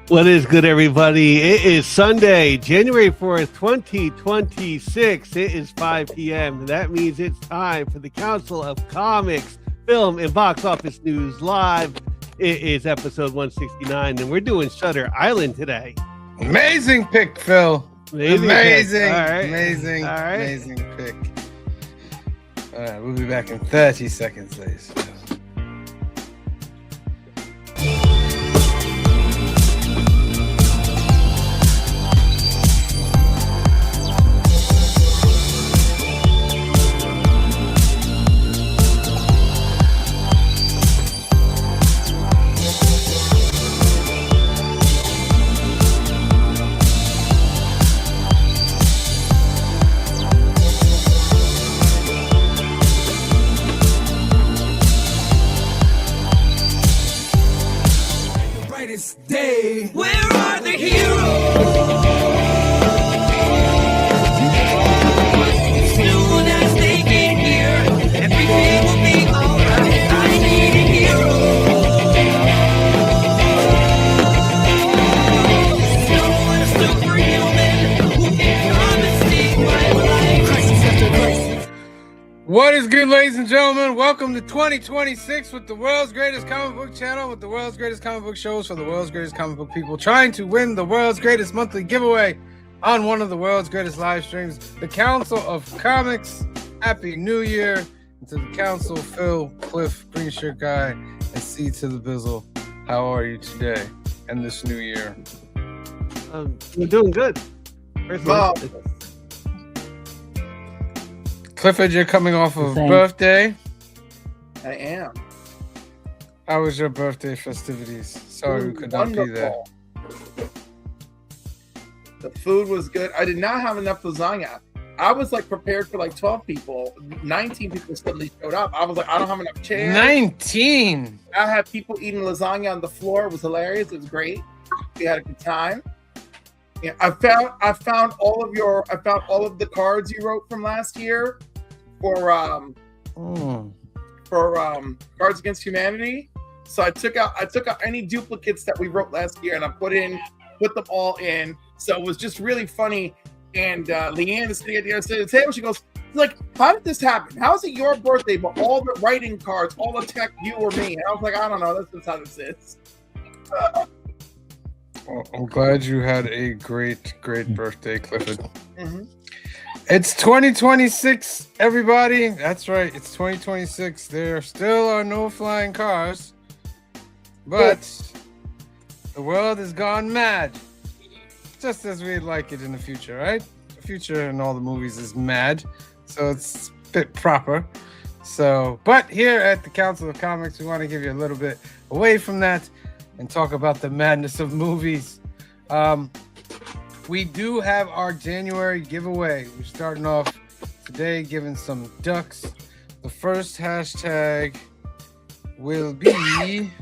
What is good, everybody? It is Sunday, January 4th, 2026. It is 5 p.m. That means it's time for the Council of Comics, Film, and Box Office News Live. It is episode 169, and we're doing Shutter Island today. Amazing pick, Phil. Amazing pick. All right, we'll be back in 30 seconds, ladies. Day. Where are the heroes? Soon as they get here, everything will be alright. I need a hero. Someone superhuman who can come and save my life. Crisis after crisis. What is good, ladies and gentlemen? Welcome to 2026 with the world's greatest comic book channel, with the world's greatest comic book shows for the world's greatest comic book people, trying to win the world's greatest monthly giveaway on one of the world's greatest live streams, the Council of Comics. Happy New Year. And to the Council, Phil, Cliff, Green Shirt Guy, and C to the Bizzle. How are you today and this new year? We're doing good. Clifford, you're coming off of birthday. I am. How was your birthday festivities? Sorry we could not be there. The food was good. I did not have enough lasagna. I was like prepared for like 12 people. 19 people suddenly showed up. I was like, I don't have enough chairs. 19. I had people eating lasagna on the floor. It was hilarious. It was great. We had a good time. Yeah, I found all of the cards you wrote from last year for Cards Against Humanity. So I took out any duplicates that we wrote last year and I put them all in. So it was just really funny. And Leanne is sitting at the other side of the table. She goes, like, how did this happen? How is it your birthday, but all the writing cards, all attack you or me? And I was like, I don't know. That's just how this is. Well, I'm glad you had a great birthday, Clifford. Mm-hmm. It's 2026, everybody. That's right. It's 2026. There still are no flying cars, but the world has gone mad, just as we'd like it in the future, right? The future in all the movies is mad, so it's a bit proper. So, but here at the Council of Comics, we want to give you a little bit away from that and talk about the madness of movies. We do have our January giveaway. We're starting off today giving some ducks. The first hashtag will be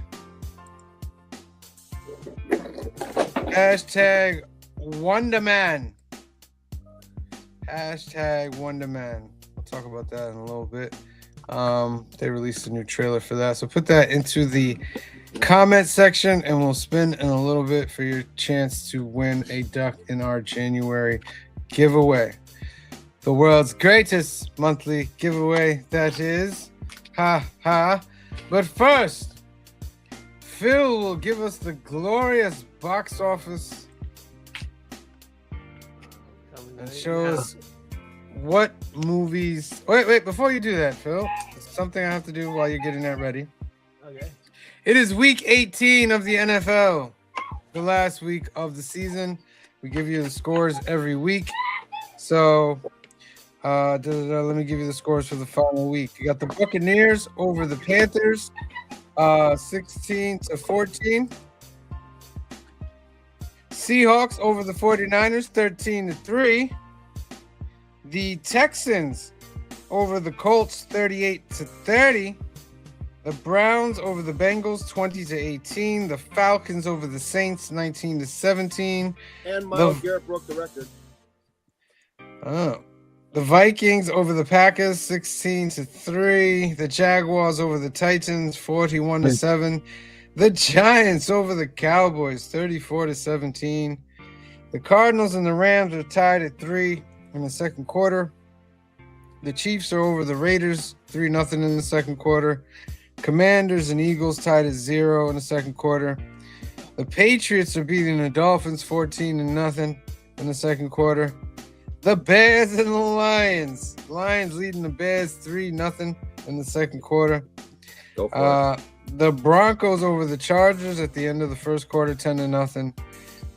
hashtag Wonderman. Hashtag Wonderman. We'll talk about that in a little bit. They released a new trailer for that, so put that into the comment section and we'll spin in a little bit for your chance to win a duck in our January giveaway, the world's greatest monthly giveaway, that is. But first, Phil will give us the glorious box office and show us what movies. Wait, before you do that, Phil, there's something I have to do while you're getting that ready. Okay. It is week 18 of the NFL, the last week of the season. We give you the scores every week. So let me give you the scores for the final week. You got the Buccaneers over the Panthers, 16-14. Seahawks over the 49ers, 13-3. The Texans over the Colts, 38-30. The Browns over the Bengals, 20-18. The Falcons over the Saints, 19-17. And Myles Garrett broke the record. Oh. The Vikings over the Packers, 16-3. The Jaguars over the Titans, 41-7. The Giants over the Cowboys, 34-17. The Cardinals and the Rams are tied at 3 in the second quarter. The Chiefs are over the Raiders, 3-0 in the second quarter. Commanders and Eagles tied at 0 in the second quarter. The Patriots are beating the Dolphins 14-0 in the second quarter. The Bears and the Lions. Lions leading the Bears 3-0 in the second quarter. Go for it. The Broncos over the Chargers at the end of the first quarter, 10-0.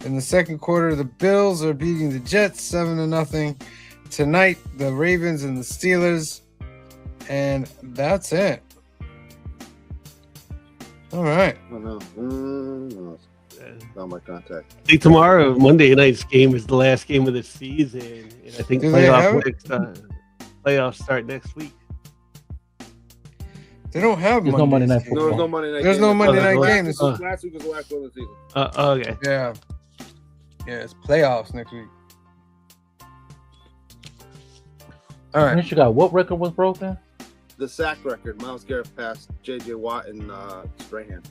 In the second quarter, the Bills are beating the Jets 7-0. Tonight, the Ravens and the Steelers. And that's it. All right. Oh, no. No. Not my contact. I think tomorrow, Monday night's game is the last game of the season. And I think Do they have playoffs start next week. They don't have There's no Monday night games. No, there's no Monday night. There's game. no Monday night last- game. This is- Last week was the last one of the season. Okay. Yeah. Yeah, it's playoffs next week. All right. You got what record was broken? The sack record. Myles Garrett passed J.J. Watt and Strahan.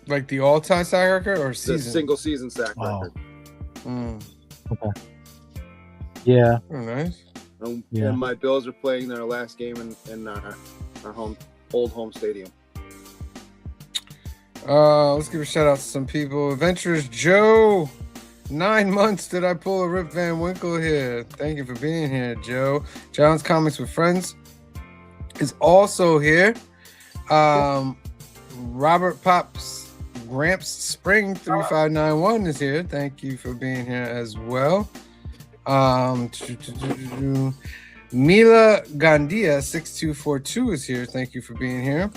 Like the all-time sack record or The season? single season sack Oh. record. Okay. Yeah. Oh, nice. Yeah. And my Bills are playing their last game in our old home stadium. Let's give a shout out to some people. Adventurous Joe. 9 months did I pull a Rip Van Winkle here. Thank you for being here, Joe. John's Comics with Friends is also here. Robert Pops Gramps Spring 3591 is here. Thank you for being here as well. Mila Gandia 6242 is here. Thank you for being here.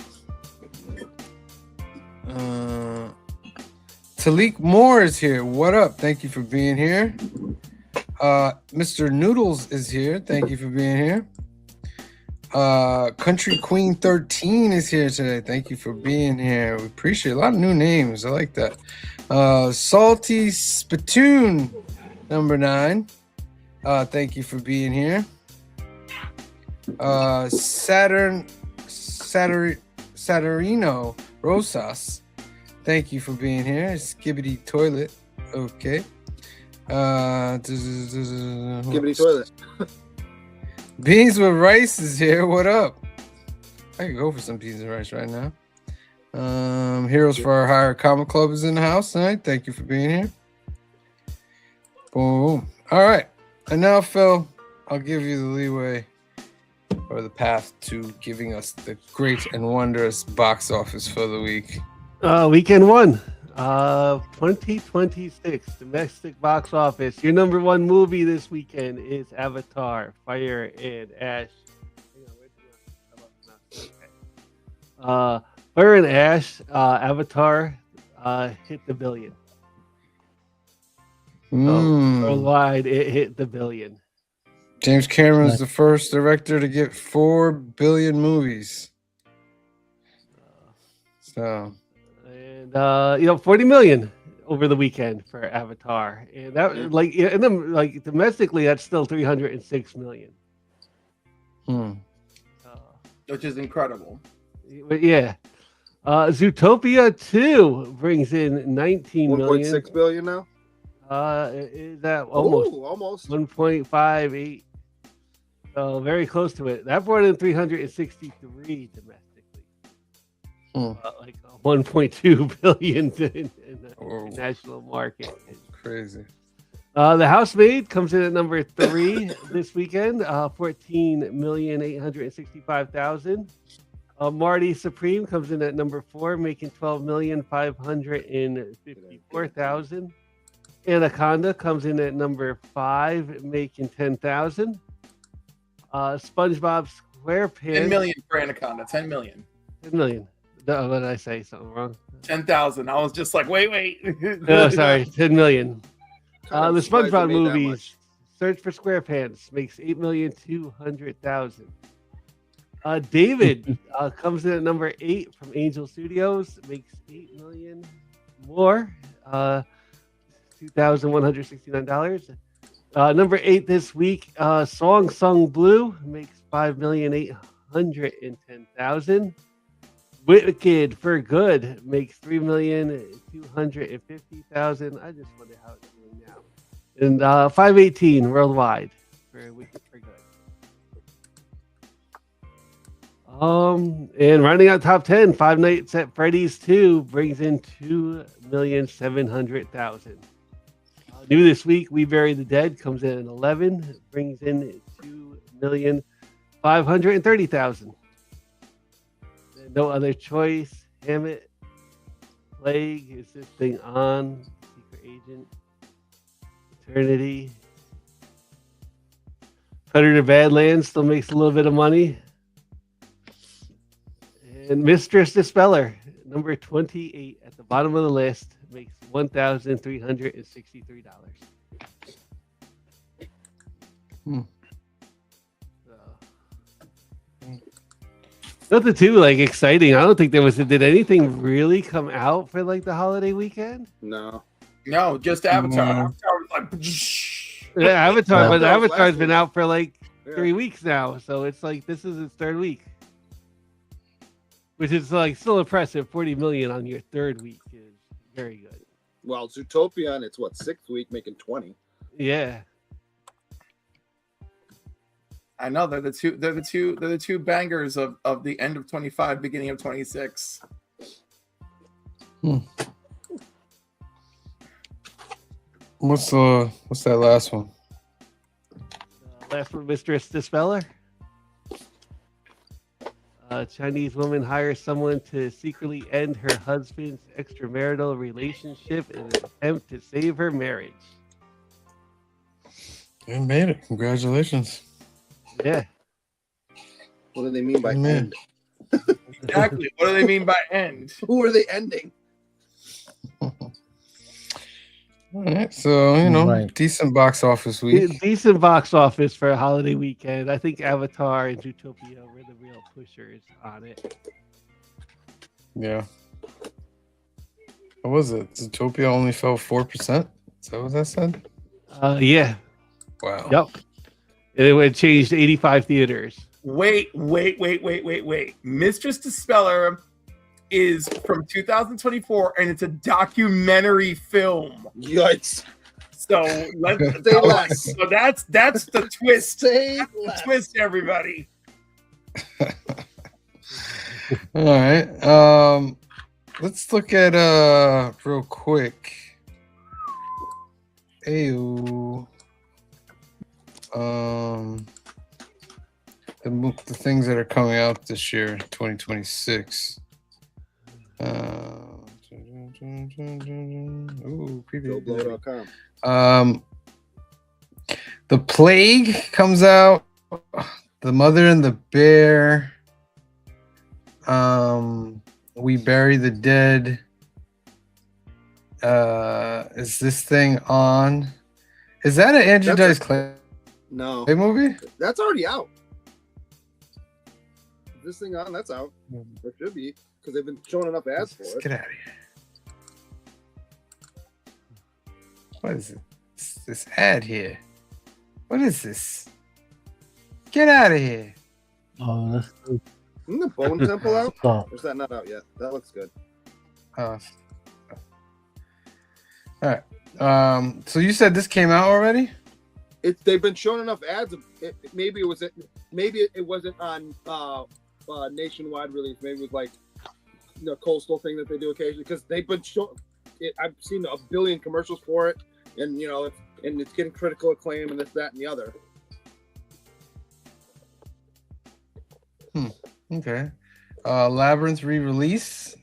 Talik Moore is here. What up? Thank you for being here. Mr. Noodles is here. Thank you for being here. Country Queen 13 is here today. Thank you for being here. We appreciate a lot of new names. I like that. Salty Spittoon number 9. Thank you for being here. Saturnino Rosas. Thank you for being here. Skibbity Toilet. Okay. Skibbity toilet. Beans with Rice is here. What up? I could go for some beans and rice right now. Heroes for Our Hire Comic Club is in the house tonight. Thank you for being here. Boom. All right. And now, Phil, I'll give you the leeway or the path to giving us the great and wondrous box office for the week. Weekend 1, 2026 domestic box office. Your number 1 movie this weekend is Avatar: Fire and Ash. Fire and Ash, Avatar hit the billion. Worldwide, it hit the billion. James Cameron is the first director to get 4 billion movies. So. And 40 million over the weekend for Avatar, and that and then domestically, that's still 306 million. Which is incredible. But yeah, Zootopia 2 brings in 19 million. 1.6 billion now. Is that almost Ooh, almost 1.58? So very close to it. That brought in 363 domestically. Like 1.2 billion in the national market. Crazy. The Housemaid comes in at number 3 this weekend, 14,865,000. Marty Supreme comes in at number 4, making 12,554,000. Anaconda comes in at number 5, making 10,000. SpongeBob SquarePants. 10 million for Anaconda. 10 million. 10 million. No, what did I say? Something wrong? 10,000. I was just like, wait. No, sorry, 10 million. Kind The of surprised they SpongeBob made that movies, much. Search for SquarePants, makes 8,200,000. David comes in at number 8 from Angel Studios, makes 8 million more, $2,169. Number 8 this week, Song Sung Blue makes 5,810,000. Wicked for Good makes 3,250,000. I just wonder how it's doing now. And 518 worldwide for Wicked for Good. And rounding out top 10, Five Nights at Freddy's 2 brings in 2,700,000. New this week, We Bury the Dead comes in at 11, brings in 2,530,000. No Other Choice, Hammett, Plague, Is This Thing On, Secret Agent, Eternity. Predator Badlands still makes a little bit of money. And Mistress Dispeller, number 28 at the bottom of the list, makes $1,363. Nothing too like exciting. I don't think did anything really come out for like the holiday weekend? No. No, just Avatar. No. Avatar was like, Yeah, Avatar, but That was Avatar's last been week. out for like Yeah. 3 weeks now, so it's like this is its third week, which is like still impressive. 40 million on your third week is very good. Well, Zootopia, and it's what, 6th week, making 20. Yeah, I know they're the two bangers of the end of 25, beginning of 26. What's that last one? last one, Mistress Dispeller. A Chinese woman hires someone to secretly end her husband's extramarital relationship in an attempt to save her marriage. You made it. Congratulations. Yeah. What do they mean by Man. end? Exactly. What do they mean by end? Who are they ending? All right, so Right. decent box office week. Decent box office for a holiday weekend. I think Avatar and Zootopia were the real pushers on it. Yeah. What was it? Zootopia only fell 4%. Is that what that said? Yeah. Wow. Yep. And it would change to 85 theaters. Wait. Mistress Dispeller is from 2024, and it's a documentary film. Yikes. So let's Say less. so that's the twist. Say That's the less. twist, everybody. All right. Let's look at real quick. Ayo. The things that are coming out this year, 2026. Ooh, preview. GoBlow.com. The Plague comes out. The Mother and the Bear. We Bury the Dead. Is This Thing On? Is that an Andrew Dice Clay No, movie? that's already out. This thing on, that's out. It should be, because they've been showing enough ads for Let's it. get out of here. What is it? This ad here. What is this? Get out of here. Oh, that's good. Isn't the Bone Temple out? Stop. Or is that not out yet? That looks good. All right. So you said this came out already? They've been showing enough ads. Maybe it wasn't on nationwide release. Maybe it was like the coastal thing that they do occasionally, because they've been showing it. I've seen a billion commercials for it, and it's getting critical acclaim and this, that, and the other. Okay. Labyrinth re-release.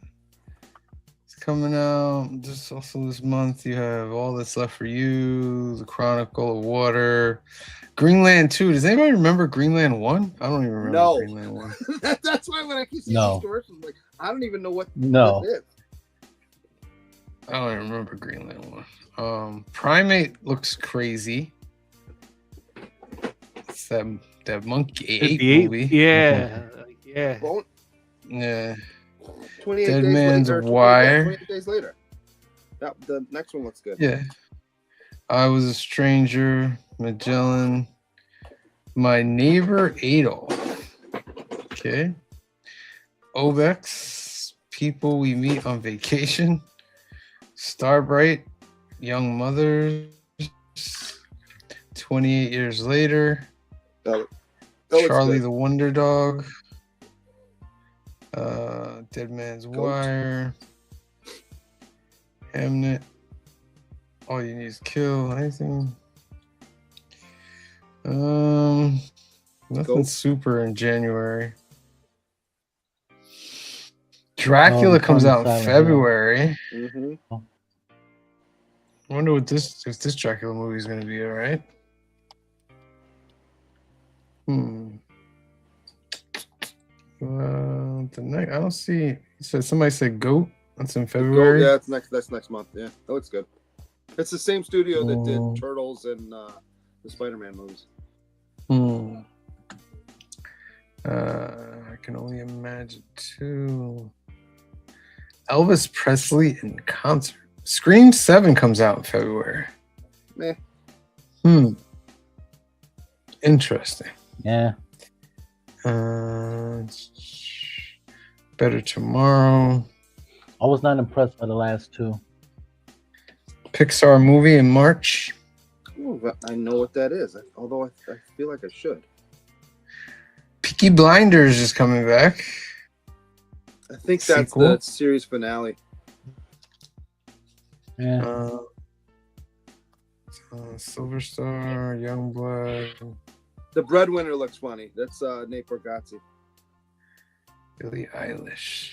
It's coming out just also this month. You have All That's Left for You, The Chronicle of Water, Greenland 2. Does anybody remember Greenland 1? I don't even remember No. Greenland 1. That's why when I keep seeing No. these commercials, I'm like, I don't even know what No. this is. I don't even remember Greenland 1. Primate looks crazy. It's that monkey ape movie. Yeah. Yeah. Bone, Yeah. 28 Dead days Man's later. Wire. 28 days later. The next one looks good. Yeah. I Was a Stranger, Magellan, My Neighbor Adolf. Okay. Obex, People We Meet on Vacation, Starbright, Young Mothers, 28 Years Later, That looks Charlie good. the Wonder Dog, Dead Man's Goat. Wire, Hamnet, All You Need Is Kill, anything. Nothing Goat. super in January. Dracula comes out in Silent Hill. February. Mm-hmm. I wonder what if this Dracula movie is going to be. All right. The next, I don't see. Somebody said Goat. That's in February. Yeah, that's next month. Yeah, that looks good. It's the same studio that did Oh. Turtles and the Spider-Man movies. I can only imagine too. Elvis Presley in concert. Scream 7 comes out in February. Meh. Interesting. Yeah. Better Tomorrow. I was not impressed by the last two. Pixar movie in March. Ooh, but I know what that is. Although I feel like I should. Peaky Blinders is coming back. I think that's Sequel? the series finale. Yeah. Silver Star, Youngblood, The Breadwinner looks funny. That's Nate Bargatze. Billie Eilish.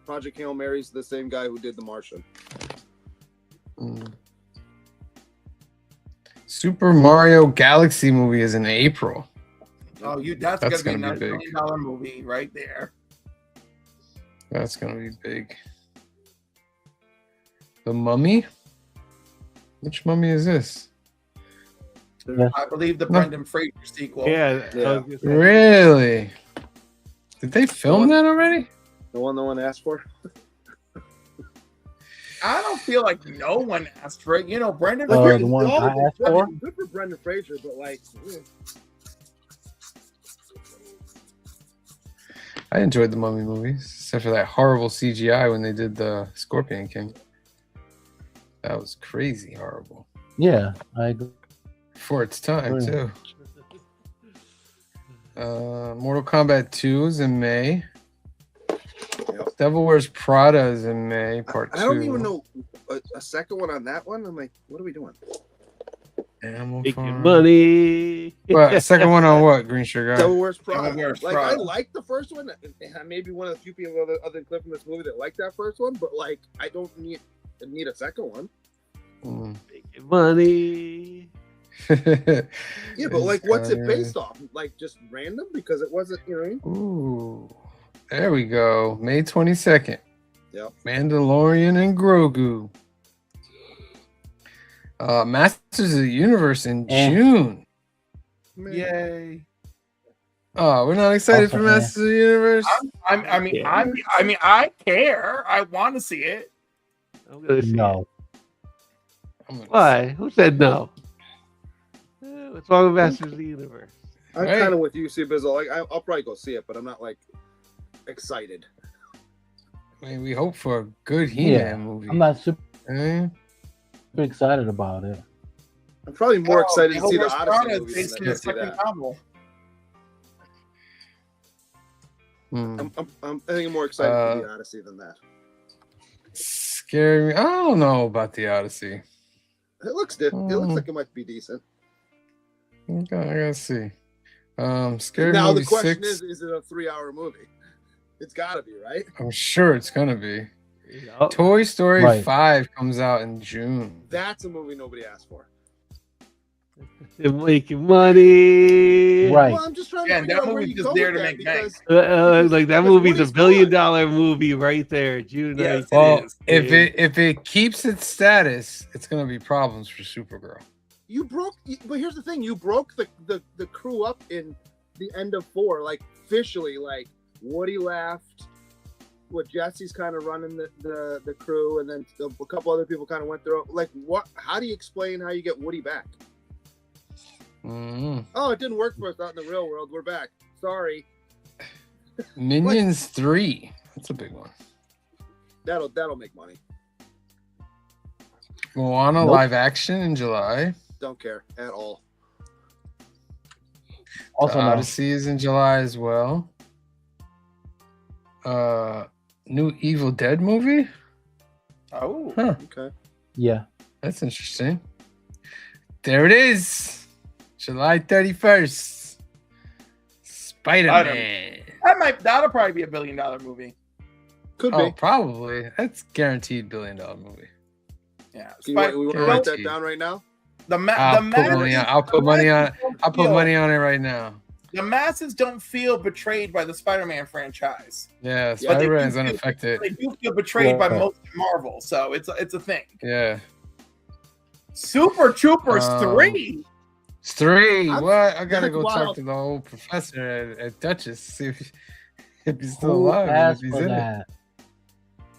Project Hail Mary's the same guy who did The Martian. Super Mario Galaxy movie is in April. Oh, that's That's gonna be gonna a be $9 big. billion movie right there. That's gonna be big. The Mummy? Which mummy is this? I believe the Brendan Fraser sequel. Yeah. Yeah. I was gonna say. Really? Did they film that already? The one no one asked for? I don't feel like no one asked for it. You know, Brendan The Fraser. one all I of them asked for? good for Brendan Fraser, but like, I enjoyed the Mummy movies, except for that horrible CGI when they did the Scorpion King. That was crazy horrible. Yeah, I agree. For its time, Right. too. Mortal Kombat 2 is in May. Yep. Devil Wears Prada is in May, part 2. I don't even know a second one on that one. I'm like, what are we doing? Animal Making Farm. money. What, second one on what, Green Sugar? Devil Wears Prada. Devil Wears Like, Prada. I liked the first one. And maybe one of the few people other than Cliff in this movie that liked that first one, but like, I don't need a second one. Making money. Yeah, but like, what's it based off? Like, just random? Because it wasn't, you know what I mean? Ooh, there we go. May 22nd. Yep. Mandalorian and Grogu. Masters of the Universe in June. Yay. Oh, we're not excited for Also, Masters of the Universe. I care. I want to see it. I'm gonna see No. I'm gonna- Why? Who said no? What's wrong with Masters of the Universe? I'm Right. kind of with you, C Bizzle. Like, I'll probably go see it, but I'm not like excited. I mean, we hope for a good He-Man Yeah, movie. I'm not super Eh? excited about it. I'm probably more excited to Devil see the Wears Odyssey Prada movie based than on to the see second that. novel. I think I'm more excited for the Odyssey than that. Scary me. I don't know about the Odyssey. It looks it looks like it might be decent. I gotta see. Scary Now Movie the question 6. is it a 3-hour movie? It's got to be, right? I'm sure it's gonna be. Oh, Toy Story Right. 5 comes out in June. That's a movie nobody asked for. they're making money. Right. Well, I'm just trying Yeah, to and figure that out where movie's you just go there with to that make bank. because Like that because movie's a Woody's $1 billion gone. movie right there. June Yes, 19th. Well, it is. if it keeps its status, it's gonna be problems for Supergirl. But here's the thing: you broke the crew up in the end of 4, like officially. Like Woody left, what Jesse's kind of running the crew, and then a couple other people kind of went through. Like, what? How do you explain how you get Woody back? Oh, it didn't work for us out in the real world. We're back. Sorry. Minions 3. That's a big one. That'll make money. Moana Nope. live action in July. Don't care at all. Also, The no. Odyssey is in July as well. New Evil Dead movie. Oh, Huh. Okay. Yeah. That's interesting. There it is. July 31st. Spider-Man. that'll probably be $1 billion movie. Could Oh, be. probably. That's guaranteed $1 billion movie. Yeah, We want to write that Guaranteed. down right now. I'll put money on. I'll put money on. I'll put money on it right now. The masses don't feel betrayed by the Spider-Man franchise. Yeah, But they Spider-Man's do feel- unaffected. They do feel betrayed by Yeah. most of Marvel, so it's a thing. Yeah. Super Troopers Um, 3. It's 3. I'm- What? I gotta that's go talk wild. to the old professor at Duchess, see if he's still Who alive. And if asked he's for in it. that?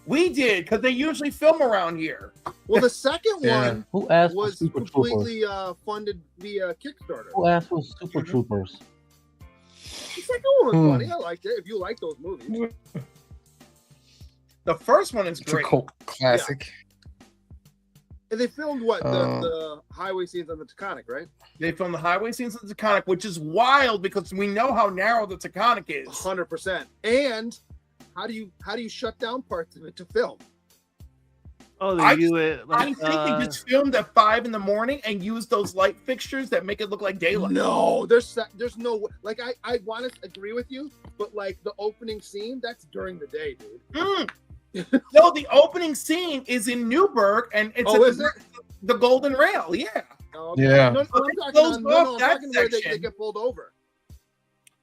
We did because they usually film around here. Well, the second Yeah. one Who asked for was Super Troopers? completely funded via Kickstarter. Who asked for Super Troopers? The second one was Hmm. funny. I liked it. If you like those movies, The first one is It's a great. cult classic. and they filmed what Uh, the highway scenes on the Taconic, right? They filmed the highway scenes of the Taconic, which is wild because we know how narrow the Taconic is. 100%. And how do you shut down parts of it to film? Oh, they I do it. I Like, think they just filmed at 5 a.m. and used those light fixtures that make it look like daylight. No, there's no like I want to agree with you, but like the opening scene, that's during the day, dude. Mm. No, the opening scene is in Newburgh, and it's Oh, at is it? the Golden Rail. Yeah, Oh, Yeah. No, I'm It talking, goes on, no, off I'm that talking where they section. get pulled over.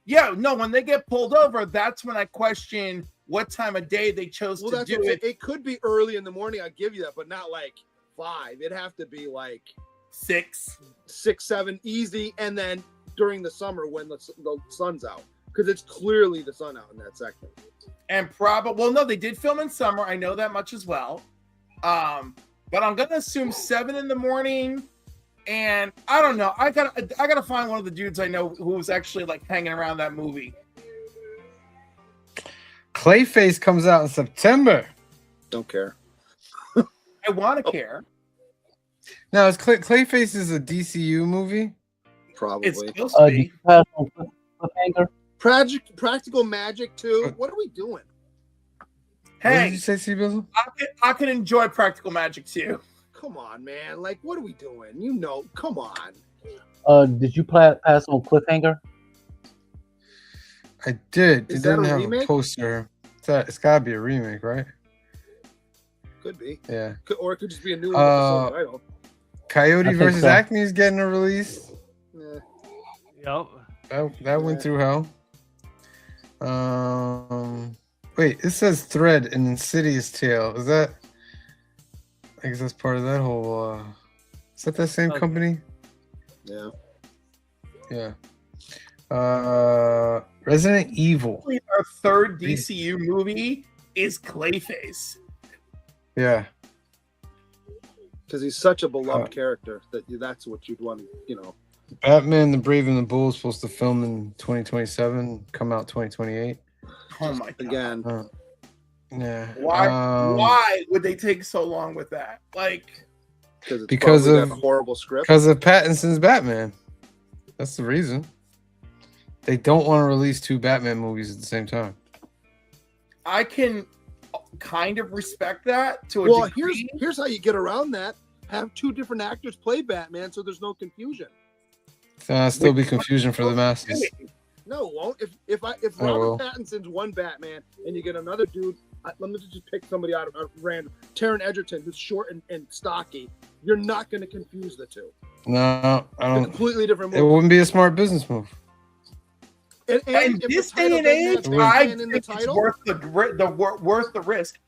yeah. No, when they get pulled over, that's when I question what time of day they chose Well, to that's do what it. it could be early in the morning. I give you that, but not like 5. It'd have to be like 6. 6, 7, easy, and then during the summer when the sun's out, because it's clearly the sun out in that section. And probably, well, no, they did film in summer. I know that much as well. But I'm gonna assume 7 a.m. And I don't know. I gotta find one of the dudes I know who was actually like hanging around that movie. Clayface comes out in September. Don't care. I want to care. Now, Clayface is a DCU movie? Probably. It's supposed to Did be. you pass on Cliffhanger? Practical Magic too. What are we doing? What did Hey, you say, Seabizzle? I can enjoy Practical Magic too. Come on, man. Like, what are we doing? You know, come on. Did you pass on Cliffhanger? I did. Is It that didn't a have remake? a poster. It's got to be a remake, right? Could be. Yeah. Or it could just be a new episode title. Coyote I think versus so. Acme is getting a release. Yeah. Yep. That went through hell. Wait, it says Thread in Insidious Tale. Is that? I guess that's part of that whole. Is that same Okay. company? Yeah. Yeah. Resident Evil. Our third DCU movie is Clayface. Yeah. Because he's such a beloved character that's what you'd want, you know. Batman: The Brave and the Bold is supposed to film in 2027, come out 2028. Oh my god! Again. Yeah. Why would they take so long with that? Like, It's Because probably of- that horrible script. Because of Pattinson's Batman. That's the reason. They don't want to release 2 Batman movies at the same time. I can kind of respect that to a Well, degree. here's how you get around that. Have 2 different actors play Batman so there's no confusion. Still be confusion for the masses. No, it won't. If Oh, well. Robert Pattinson's one Batman and you get another dude, let me just pick somebody out of random. Taron Egerton, who's short and stocky. You're not going to confuse the 2. No, I They're don't. completely different It movies. wouldn't be a smart business move. And if the this title day and doesn't have age, Batman I in the think it's title, worth worth the risk.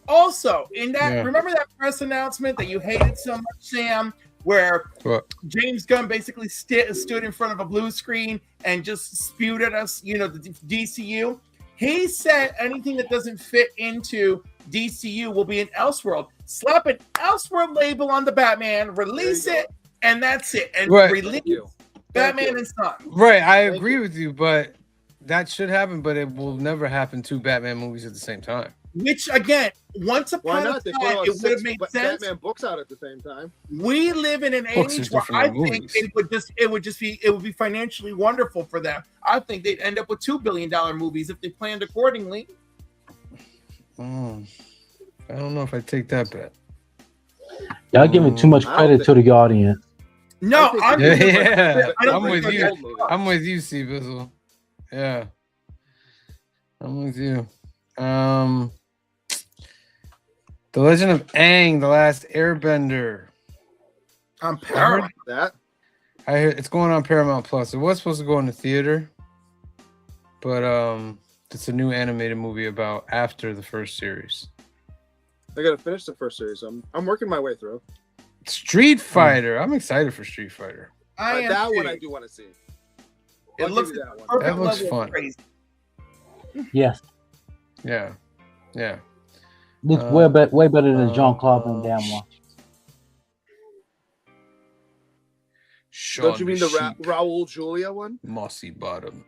Also, in that, Yeah. remember that press announcement that you hated so much, Sam, where What? James Gunn basically stood in front of a blue screen and just spewed at us, the DCU. He said anything that doesn't fit into DCU will be an Elseworld. Slap an Elseworld label on the Batman, release There you it, and that's it. And Right. release Thank you. Batman Thank you. and Son. Right, I Thank agree you. with you, but that should happen, but it will never happen 2 Batman movies at the same time. Which again, once Why upon a not? They time, put out it would have 6 made sense. Batman books out at the same time. We live in an Books are age where different I than think movies. it would be financially wonderful for them. I think they'd end up with $2 billion movies if they planned accordingly. I don't know if I take that bet. Y'all giving too much I don't credit to the audience. No, I I'm think- Yeah, I don't I'm with think you. that's- I'm with you, C Bizzle. Yeah, I'm with you. The Legend of Aang: The Last Airbender. I'm Paramount. That I hear it's going on Paramount Plus. It was supposed to go in the theater, but it's a new animated movie about after the first series. I gotta finish the first series. I'm working my way through. Street Fighter. I'm excited for Street Fighter. I am That too. one I do want to see. It I'll looks give you that one. perfect That looks level of fun. crazy. Yes, Yeah. looks Uh, way better than Jean Claude Van Damme one. Don't you mean the Shaun Raul Julia one? Mossy Bottom?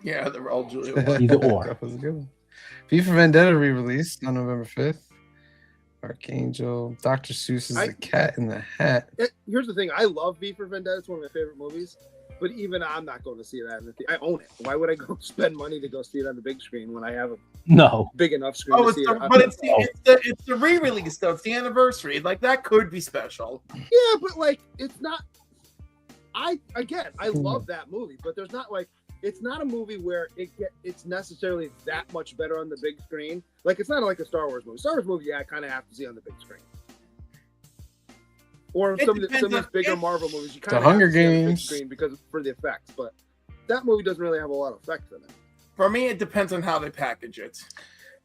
Yeah, they're all Julia. One. Either or. That was a good one. V for Vendetta re-released on November 5th. Archangel, Dr. Seuss's The Cat in the Hat. Here's the thing. I love V for Vendetta. It's one of my favorite movies. But even I'm not going to see that in the theater. I own it. Why would I go spend money to go see it on the big screen when I have a No. big enough screen Oh, to it's see the, it? but it's the re-release though. It's the anniversary. Like that could be special. Yeah, but like it's not. I love that movie, but there's not like it's not a movie where it's necessarily that much better on the big screen. Like it's not like a Star Wars movie. Star Wars movie, I kind of have to see on the big screen. Or some of these bigger Marvel movies, you kind of Hunger have to see on the big Games. screen because for the effects. But that movie doesn't really have a lot of effects in it. For me, it depends on how they package it.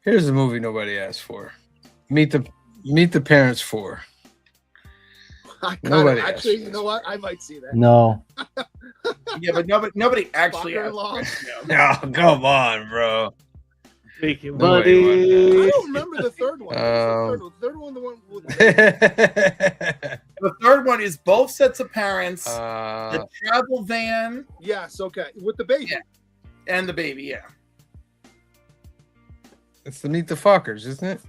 Here's a movie nobody asked for. Meet the Parents 4. I Nobody kinda, asked actually, for you know what? I might see that. No. Yeah, but nobody actually asked. Fucker-in-law. Oh, come on, bro. Making Nobody money. I don't remember the third one. The third one, the one with The third one is both sets of parents, the Uh, travel van, yes, okay, with the baby. Yeah. and the baby. Yeah. it's the Meet the Fockers, isn't it?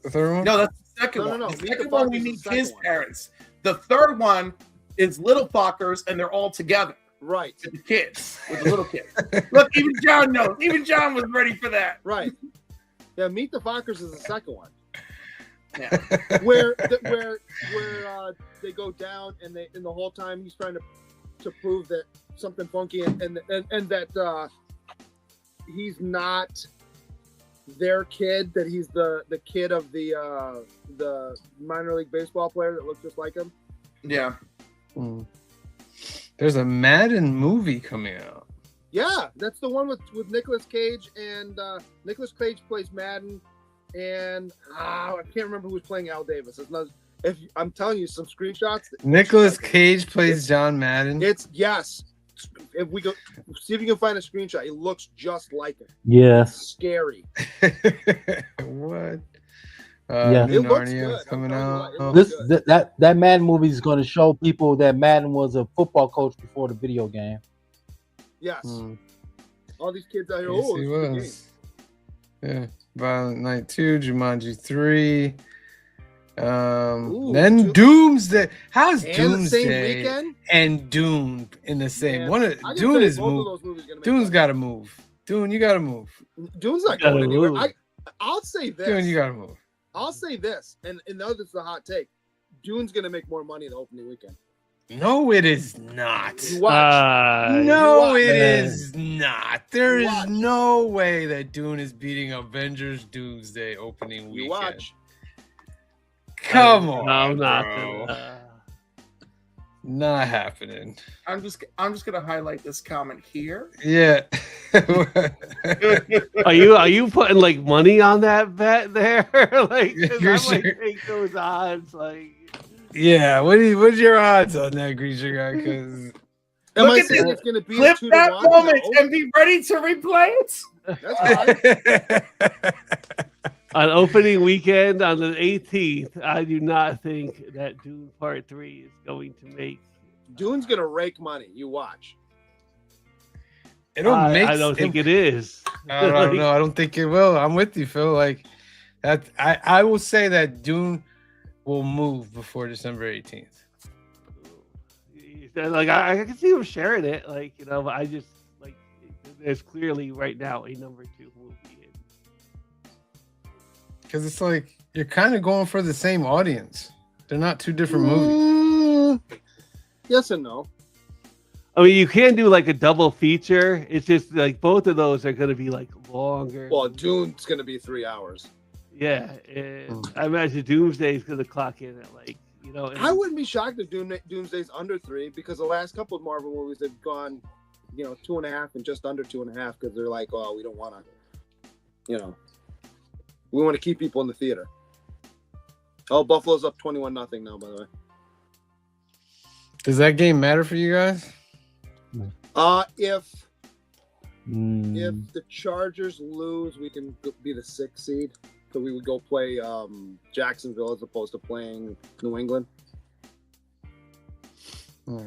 The third one? No, that's the second No, one. no, The Meet second the one Fockers we is meet the second his one. parents. The third one is little Fockers, and they're all together Right, with the kids, with the little kids. Look, even John knows. Even John was ready for that. right. Yeah, Meet the Fockers is the second one. Yeah. where they go down and the whole time he's trying to prove that something funky and that he's not their kid, that he's the kid of the minor league baseball player that looks just like him. Yeah. Hmm. There's a Madden movie coming out. Yeah, that's the one with Nicolas Cage, and Nicolas Cage plays Madden, and I can't remember who was playing Al Davis. It's not, if I'm telling you some screenshots. Nicolas Cage plays John Madden. It's yes. If we go see if you can find a screenshot, it looks just like him. Yes. Scary. What? Yeah. New It looks Narnia good. is coming I'm out. telling you, it looks good. That Madden movie is going to show people that Madden was a football coach before the video game. Yes. Hmm. All these kids out here. Yes, Oh, he it's a good game. was. Yeah. Violent Night 2, Jumanji 3. Then Ju- Doomsday. How's And the same Doomsday weekend. and Doom in the same? Man, One of I can Dune tell you is both of move. those movies gonna make Dune's money. got to move. Dune, you got to move. Dune's not Gotta going anywhere. move. I'll say this. Dune, you got to move. I'll say this, and know this is a hot take. Dune's gonna make more money the opening weekend. No, it is not. You watch. No, watch. it is not. There You is watch. no way that Dune is beating Avengers Doomsday opening You weekend. watch. Come on, I'm not bro. gonna. Not happening. I'm just gonna highlight this comment here. Yeah. Are you putting like money on that bet there? Like, 'cause You're I sure? might take those odds. Like, Yeah. What's your odds on that, Greaser guy? Because Am Look I at saying this. it's gonna be Flip 2-1? that moment No. and be ready to replay it. That's fine. on opening weekend on the 18th, I do not think that Dune Part 3 is going to make. Dune's gonna rake money. You watch. It'll make. I don't think it is. I don't know. I don't think it will. I'm with you, Phil. Like that. I will say that Dune will move before December 18th. Like I can see him sharing it, like but I just like there's clearly right now a number 2 movie. Because it's like you're kind of going for the same audience. They're not two different movies. Yes and no. I mean, you can do like a double feature. It's just like both of those are going to be like longer. Well, Dune's going to be 3 hours. Yeah, and I imagine Doomsday is going to clock in at like I wouldn't be shocked if Doomsday's under 3 because the last couple of Marvel movies have gone, 2.5 and just under 2.5 because they're like, oh, we don't want to, we want to keep people in the theater. Oh, Buffalo's up 21-0 now, by the way. Does that game matter for you guys? If the Chargers lose, we can be the 6th seed. So we would go play Jacksonville as opposed to playing New England. All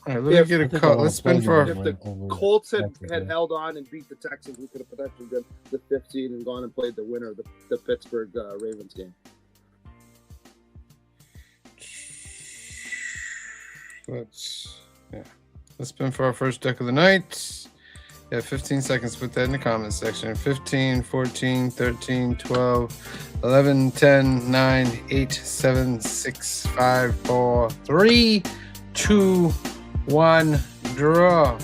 right, let me get a call. Let's spin for If the Colts had held on and beat the Texans, we could have potentially been the 5th seed and gone and played the winner of the Pittsburgh Ravens game. Let's spin for our first deck of the night. Yeah, 15 seconds. Put that in the comments section. 15, 14, 13, 12, 11, 10, 9, 8, 7, 6, 5, 4, 3, 2, 1. Draw.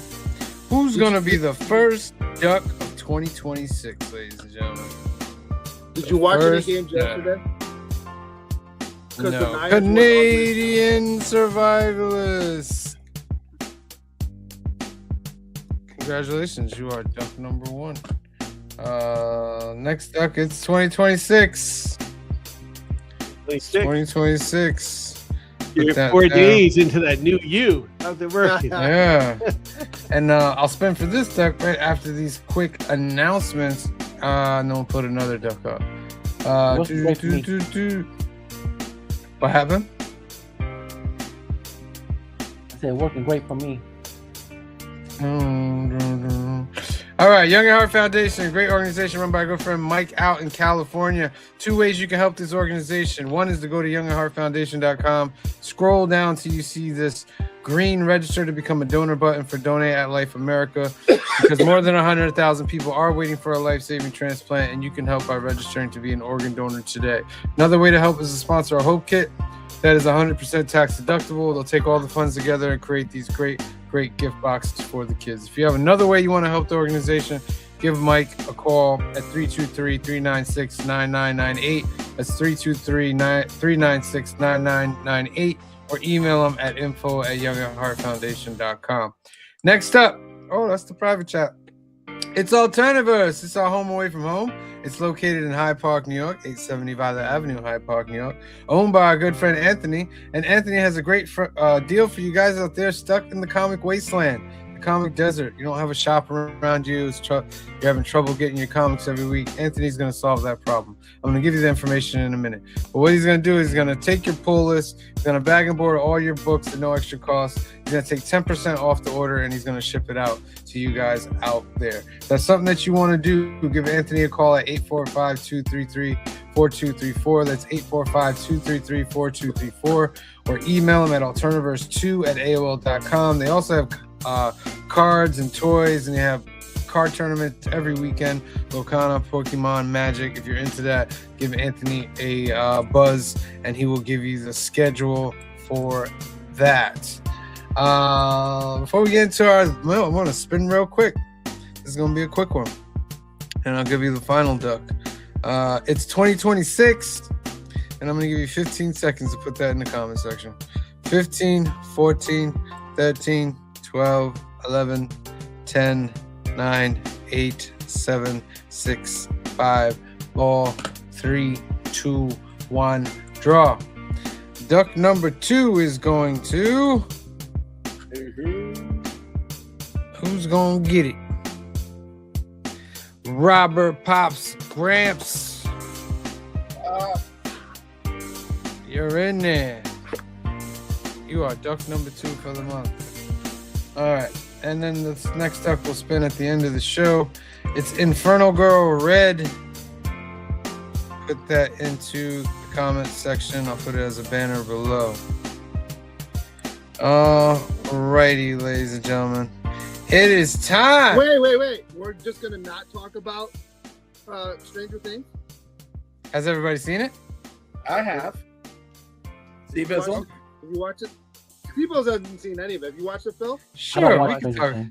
Who's going to be the first duck of 2026, ladies and gentlemen? Did you watch any games yesterday? No. Canadian Survivalists. Congratulations, you are duck number 1. Next duck, it's 2026. 2026. You're 4 days into that new you. How's it working? Yeah. And I'll spin for this duck right after these quick announcements. And then we'll put another duck up. What happened? I said working great for me. All right, Young at Heart Foundation, a great organization run by a good friend Mike out in California. 2 ways you can help this organization. One is to go to youngatheartfoundation.com. Scroll down till you see this green register to become a donor button for Donate at Life America, because more than 100,000 people are waiting for a life-saving transplant, and you can help by registering to be an organ donor today. Another way to help is to sponsor a Hope Kit. That is 100% tax deductible. They'll take all the funds together and create these great gift boxes for the kids. If you have another way you want to help the organization, give Mike a call at 323-396-9998. That's 323-396-9998, or email him at info@youngatheartfoundation.com. Next up, that's the private chat. It's Alterniverse. It's our home away from home. It's located in Hyde Park, New York, 870 Violet Avenue, Hyde Park, New York. Owned by our good friend Anthony. And Anthony has a great deal for you guys out there stuck in the comic wasteland, the comic desert. You don't have a shop around you. You're having trouble getting your comics every week. Anthony's going to solve that problem. I'm going to give you the information in a minute. But what he's going to do is he's going to take your pull list. He's going to bag and board all your books at no extra cost. He's going to take 10% off the order, and he's going to ship it out to you guys out there. If that's something that you want to do, give Anthony a call at 845-233-4234. That's 845-233-4234. Or email him at alterniverse2@aol.com. They also have cards and toys, and they have card tournaments every weekend. Locana, Pokemon, Magic. If you're into that, give Anthony a buzz, and he will give you the schedule for that. Before we get into our, I'm going to spin real quick. This is going to be a quick one, and I'll give you the final duck. It's 2026, and I'm going to give you 15 seconds to put that in the comment section. 15, 14, 13, 12, 11, 10, 9, 8, 7, 6, 5, 4, 3, 2, 1, draw. Duck number 2 is going to... Who's going to get it? Robert Pops Gramps. You're in there. You are duck number 2 for the month. All right. and then the next stuff will spin at the end of the show. It's Inferno Girl Red. Put that into the comment section. I'll put it as a banner below. Alrighty, ladies and gentlemen. It is time. Wait. We're just gonna not talk about Stranger Things. Has everybody seen it? I have. See, Bizzle? Have you watched it? People hasn't seen any of it. Have you watched it, Phil? Sure. watch We Stranger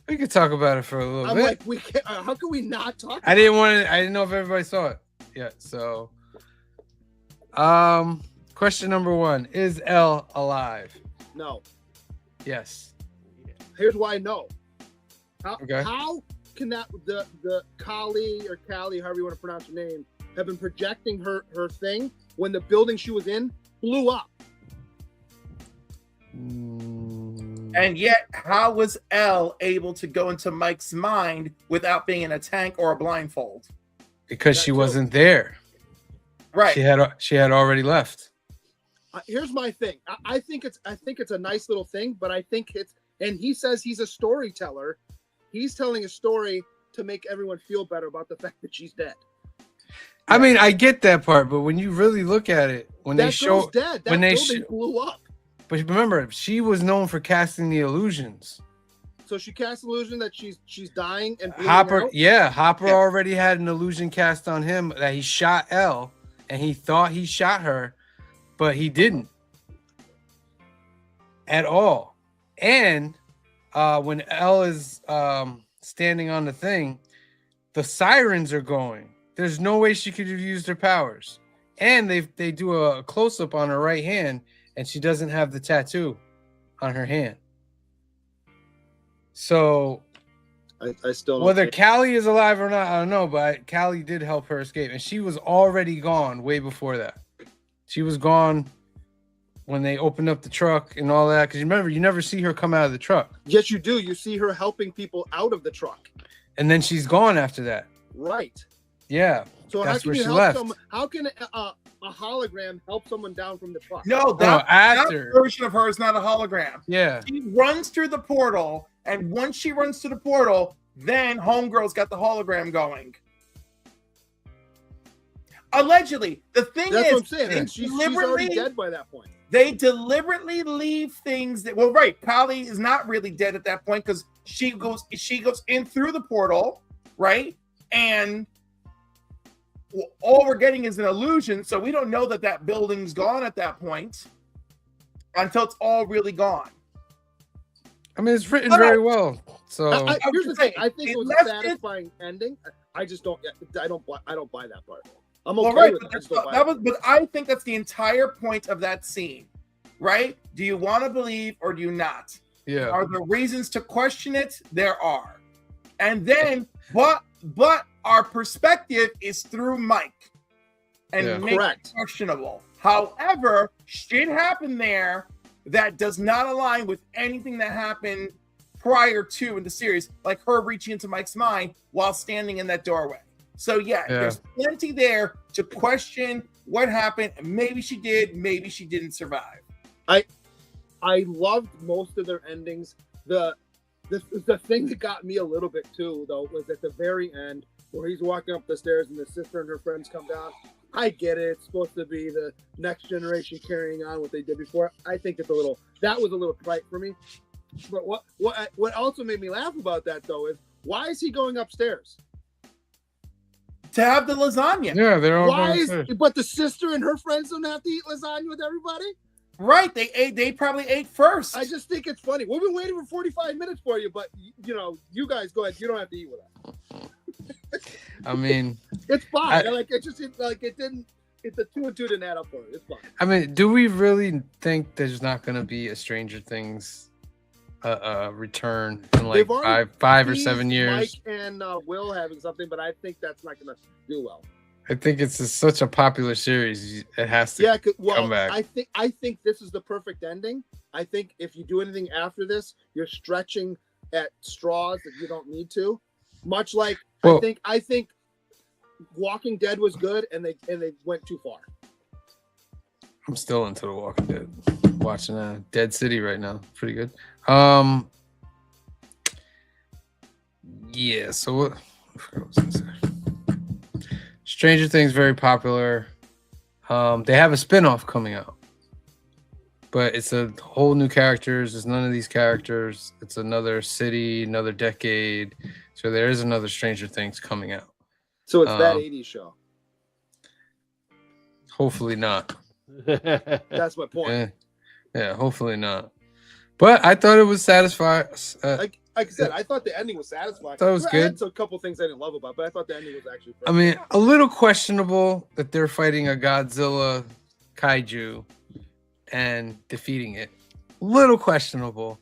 Things. could talk about it for a little I'm bit. like, we can't, how can we not talk? I didn't know if everybody saw it yet. So, question number 1: Is Elle alive? No. Yes. Here's why no. Okay. How can that the Kali or Callie, however you want to pronounce her name, have been projecting her thing when the building she was in blew up? And yet, how was Elle able to go into Mike's mind without being in a tank or a blindfold? Because she wasn't there. Right. She had already left. Here's my thing. I think it's a nice little thing, but I think it's, and he says he's a storyteller. He's telling a story to make everyone feel better about the fact that she's dead. I mean, I get that part, but when you really look at it, when That they show, girl's dead. That when they building blew up. but remember, she was known for casting the illusions. So she cast illusion that she's dying and bleeding Hopper, out? Hopper already had an illusion cast on him that he shot Elle, and he thought he shot her, but he didn't at all. And when Elle is standing on the thing, the sirens are going. There's no way she could have used her powers. And they do a close-up on her right hand, and she doesn't have the tattoo on her hand. So I still don't whether think- Callie is alive or not, I don't know, but Callie did help her escape, and she was already gone way before that. She was gone when they opened up the truck and all that. Because remember, you never see her come out of the truck. Yes, you do. You see her helping people out of the truck. And then she's gone after that. Right. Yeah. So That's how can where you she help left. someone? How can a hologram help someone down from the truck? No, that after. version of her is not a hologram. Yeah. She runs through the portal, and once she runs through the portal, then Homegirl's got the hologram going. Allegedly. The thing That's is, what I'm saying. they And she's deliberately- already dead by that point. They deliberately leave things that, well, right, Kali is not really dead at that point because she goes in through the portal, right? And all we're getting is an illusion, so we don't know that building's gone at that point until it's all really gone. I mean, it's written very well. So Here's the thing. I think It it was left a it- satisfying ending. I just don't. I don't buy that part. I'm Well, okay right, with but, it. I just don't buy it. but I think that's the entire point of that scene, right? Do you want to believe or do you not? yeah. Are there reasons to question it? There are. And then, but our perspective is through Mike. And Yeah. makes it Correct. questionable. However, shit happened there that does not align with anything that happened prior to in the series, like her reaching into Mike's mind while standing in that doorway. So yeah, there's plenty there to question what happened. Maybe she did, maybe she didn't survive. I loved most of their endings. The thing that got me a little bit too, though, was at the very end where he's walking up the stairs and the sister and her friends come down. I get it; it's supposed to be the next generation carrying on what they did before. I think that was a little trite for me. But what also made me laugh about that though is why is he going upstairs? To have the lasagna. Yeah, they're all Why going is upstairs. but the sister and her friends don't have to eat lasagna with everybody? Right, they probably ate first. I just think it's funny. We've been waiting for 45 minutes for you, but you guys go ahead. You don't have to eat with us. I mean, It's fine. I- The 2 and 2 didn't add up for it. It's fine. I mean, do we really think there's not going to be a Stranger Things return in like They've already five or teased 7 years? Mike and Will having something, but I think that's not going to do well. I think it's such a popular series. It has to. Yeah, come back. I think this is the perfect ending. I think if you do anything after this, you're stretching at straws that you don't need to. Much like Well- I think Walking Dead was good, and they went too far. I'm still into The Walking Dead. Watching Dead City right now. Pretty good. Yeah. So what? I forgot what I was gonna say. Stranger Things very popular. They have a spinoff coming out, but it's a whole new characters. There's none of these characters. It's another city, another decade. So there is another Stranger Things coming out. So it's that Um, 80s show. Hopefully not. That's my point. Yeah, hopefully not. But I thought it was satisfying. Like I said, I thought the ending was satisfying. Thought it was I good. had a couple things I didn't love about, but I thought the ending was actually. I mean, a little questionable that they're fighting a Godzilla kaiju and defeating it. A little questionable.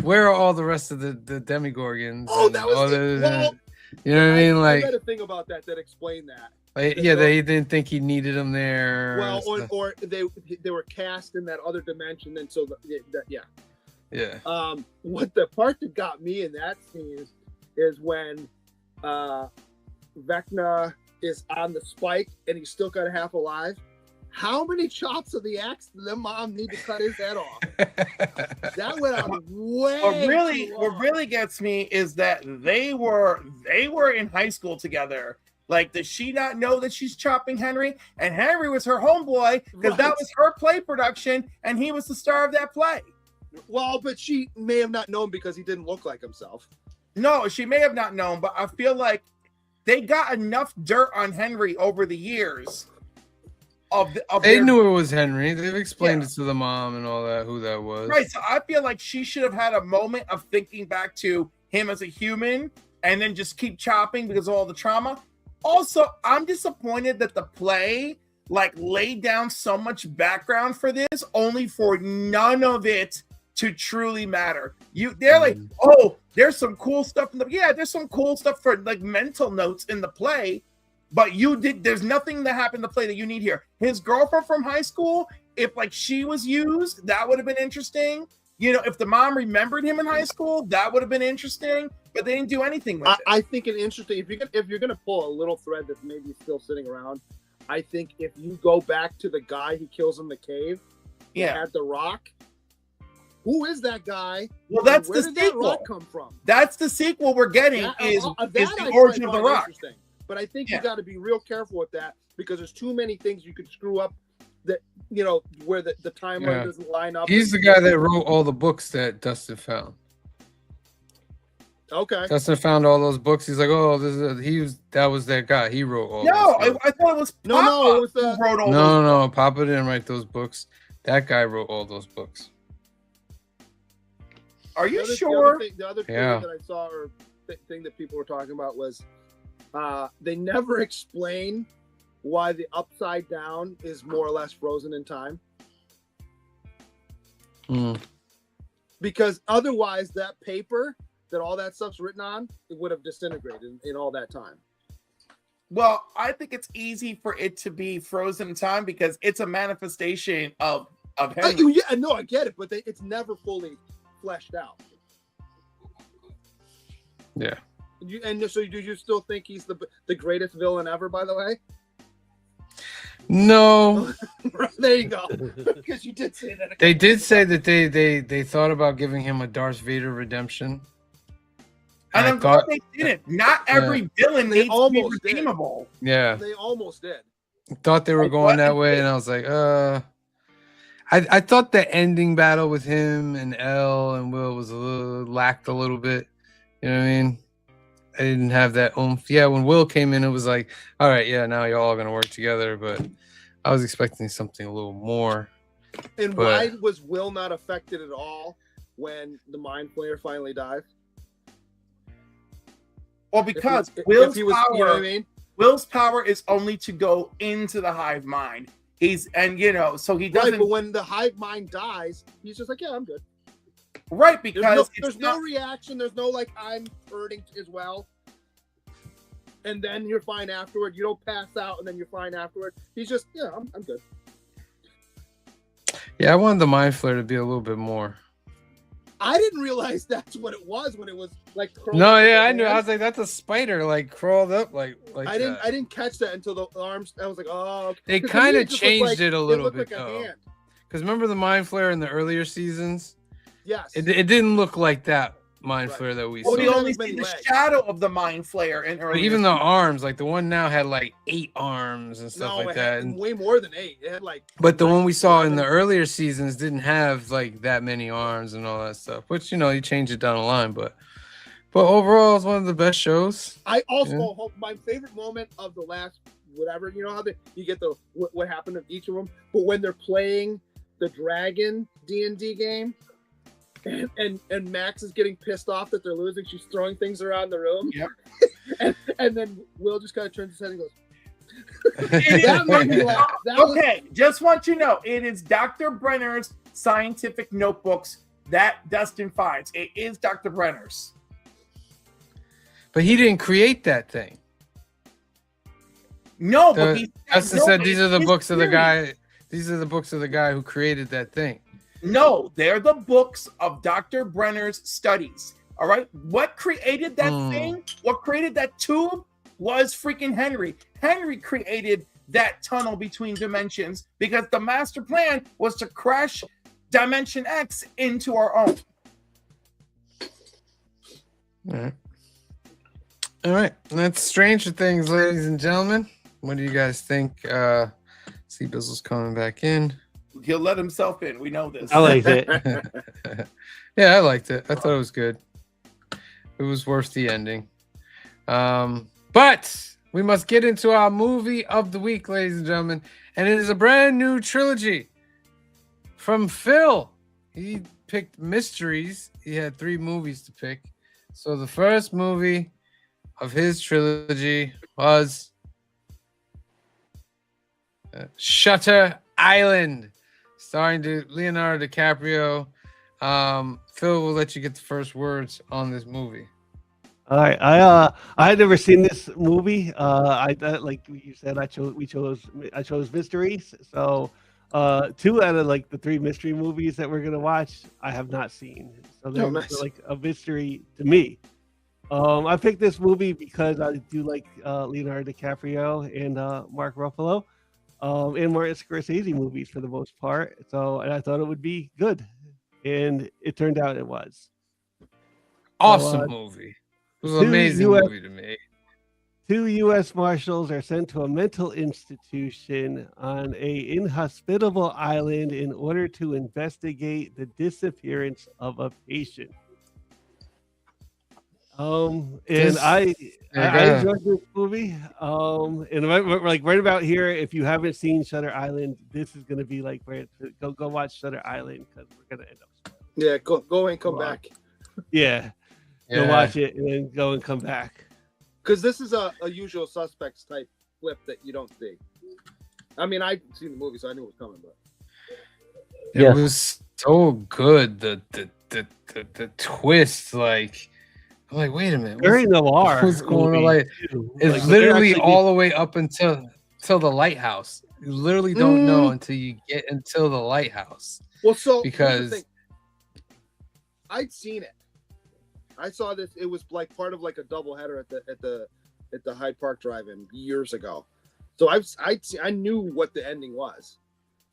Where are all the rest of the Demigorgons? Oh, and that was all the, well, you know what I mean? Like, I read a thing about that explained that. yeah, they didn't think he needed them there. Well, or they were cast in that other dimension, and so yeah. Yeah. What the part that got me in that scene is when Vecna is on the spike and he's still got half alive. How many chops of the axe did the mom need to cut his head off? That went on way. What really gets me is that they were in high school together. Like, does she not know that she's chopping Henry? And Henry was her homeboy because that was her play production, and he was the star of that play. Well, but she may have not known because he didn't look like himself. No, she may have not known, but I feel like they got enough dirt on Henry over the years. They knew it was Henry. They've explained it to the mom and all that, who that was. Right. So I feel like she should have had a moment of thinking back to him as a human and then just keep chopping because of all the trauma. Also, I'm disappointed that the play laid down so much background for this, only for none of it to truly matter. They're like, oh, there's some cool stuff in there's some cool stuff for mental notes in the play, but there's nothing that happened in the play that you need here. His girlfriend from high school, if she was used, that would have been interesting. If the mom remembered him in high school, that would have been interesting, but they didn't do anything with it. I think an interesting, if you're gonna pull a little thread that's maybe still sitting around, I think if you go back to the guy he kills in the cave, at the rock, who is that guy? Well, that's where the did sequel. That rock come from? That's the sequel we're getting is the origin of the rock. But I think you got to be real careful with that because there's too many things you could screw up that, where the timeline doesn't line up. He's the guy that wrote all the books that Dustin found. Okay. Dustin found all those books. He's like, oh, that was that guy. He wrote all. No, I thought it was Papa it was who wrote all. No, Papa didn't write those books. That guy wrote all those books. Are you sure? The other thing that I saw or thing that people were talking about was they never explain why the Upside Down is more or less frozen in time. Because otherwise that paper that all that stuff's written on, it would have disintegrated in all that time. Well, I think it's easy for it to be frozen in time because it's a manifestation of Henry. I get it, but it's never fully fleshed out. Yeah. So do you still think he's the greatest villain ever, by the way? No. There you go. Because you did say that. They did say that they thought about giving him a Darth Vader redemption. And I'm glad they didn't. Not every villain needs to be redeemable. Yeah. They almost did. Thought they were going that way, and I was like, I thought the ending battle with him and Elle and Will was lacked a little bit. You know what I mean? I didn't have that oomph. Yeah, when Will came in, it was like, all right, now you're all gonna work together. But I was expecting something a little more. And why was Will not affected at all when the Mind Flayer finally died? Well, because Will's power, you know what I mean? Will's power is only to go into the hive mind. So he doesn't. Right, but when the hive mind dies, he's just like, yeah, I'm good. Right, because there's no reaction. There's no I'm hurting as well. And then you're fine afterward. You don't pass out, and then you're fine afterward. He's just, I'm good. Yeah, I wanted the Mind Flayer to be a little bit more. I didn't realize that's what it was when it was No, yeah, I knew. I was like, that's a spider, crawled up like I didn't catch that until the arms. I was like, oh. Okay. They kind of changed it a little bit, though. Because remember the Mind Flayer in the earlier seasons? Yes. It didn't look like that mind Right. flare that we Well, saw. we only Many see the legs. shadow of the mind flare in But earlier. even the arms, like the one now had like 8 arms and stuff No, like it had that. And, way more than 8. It had like. but the one we saw in 11. the earlier seasons didn't have like that many arms and all that stuff. Which you change it down the line, but overall, it's one of the best shows. I also Yeah. hope my favorite moment of the last whatever, you know how you get the what happened of each of them, but when they're playing the Dragon D&D game, and Max is getting pissed off that they're losing, she's throwing things around the room. Yep. and then Will just kind of turns his head and goes, It that made me is- laugh. That was- Okay, just want you to know, it is Dr. Brenner's scientific notebooks that Dustin finds. It is Dr. Brenner's. But he didn't create that thing. No, but he Dustin no, said but these it's are the his books of the theory. guy. These are the books of the guy who created that thing. No, they're the books of Dr. Brenner's studies. All right. What created that thing? What created that tube was freaking Henry. Henry created that tunnel between dimensions because the master plan was to crash Dimension X into our own. All right. That's Stranger Things, ladies and gentlemen. What do you guys think? See, Bizzle's coming back in. He'll let himself in. We know this. I like it. Yeah, I liked it. I thought it was good. It was worth the ending. But we must get into our movie of the week, ladies and gentlemen. And it is a brand new trilogy from Phil. He picked mysteries. He had 3 movies to pick. So the first movie of his trilogy was Shutter Island, starring Leonardo DiCaprio. Phil, will let you get the first words on this movie. All right, I had never seen this movie. I like you said, I chose mysteries. So 2 out of like the 3 mystery movies that we're gonna watch, I have not seen. So they're nice. like a mystery to me. I picked this movie because I do like Leonardo DiCaprio and Mark Ruffalo, and Martin Scorsese movies for the most part. So, and I thought it would be good, and it turned out it was. Awesome movie. It was an 2 amazing US movie to me. 2 U.S. Marshals are sent to a mental institution on a inhospitable island in order to investigate the disappearance of a patient. And I enjoyed this movie. And right about here, if you haven't seen Shutter Island, this is gonna be like where go watch Shutter Island because we're gonna end up spoiling. Yeah, go and come back. Yeah, go watch it and then go and come back. Because this is a usual suspects type flip that you don't see. I mean, I've seen the movie, so I knew it was coming, but It was so good. The twist, like, I'm like, wait a minute, Very noir. what's going on? movie, Like, too. it's Like, literally they're all the way up until the lighthouse. You literally don't know Mm. until you get until the lighthouse. well, so here's the Because thing. I'd seen it. I saw this. It was like part of like a double header at the Hyde Park Drive-In years ago. So I knew what the ending was.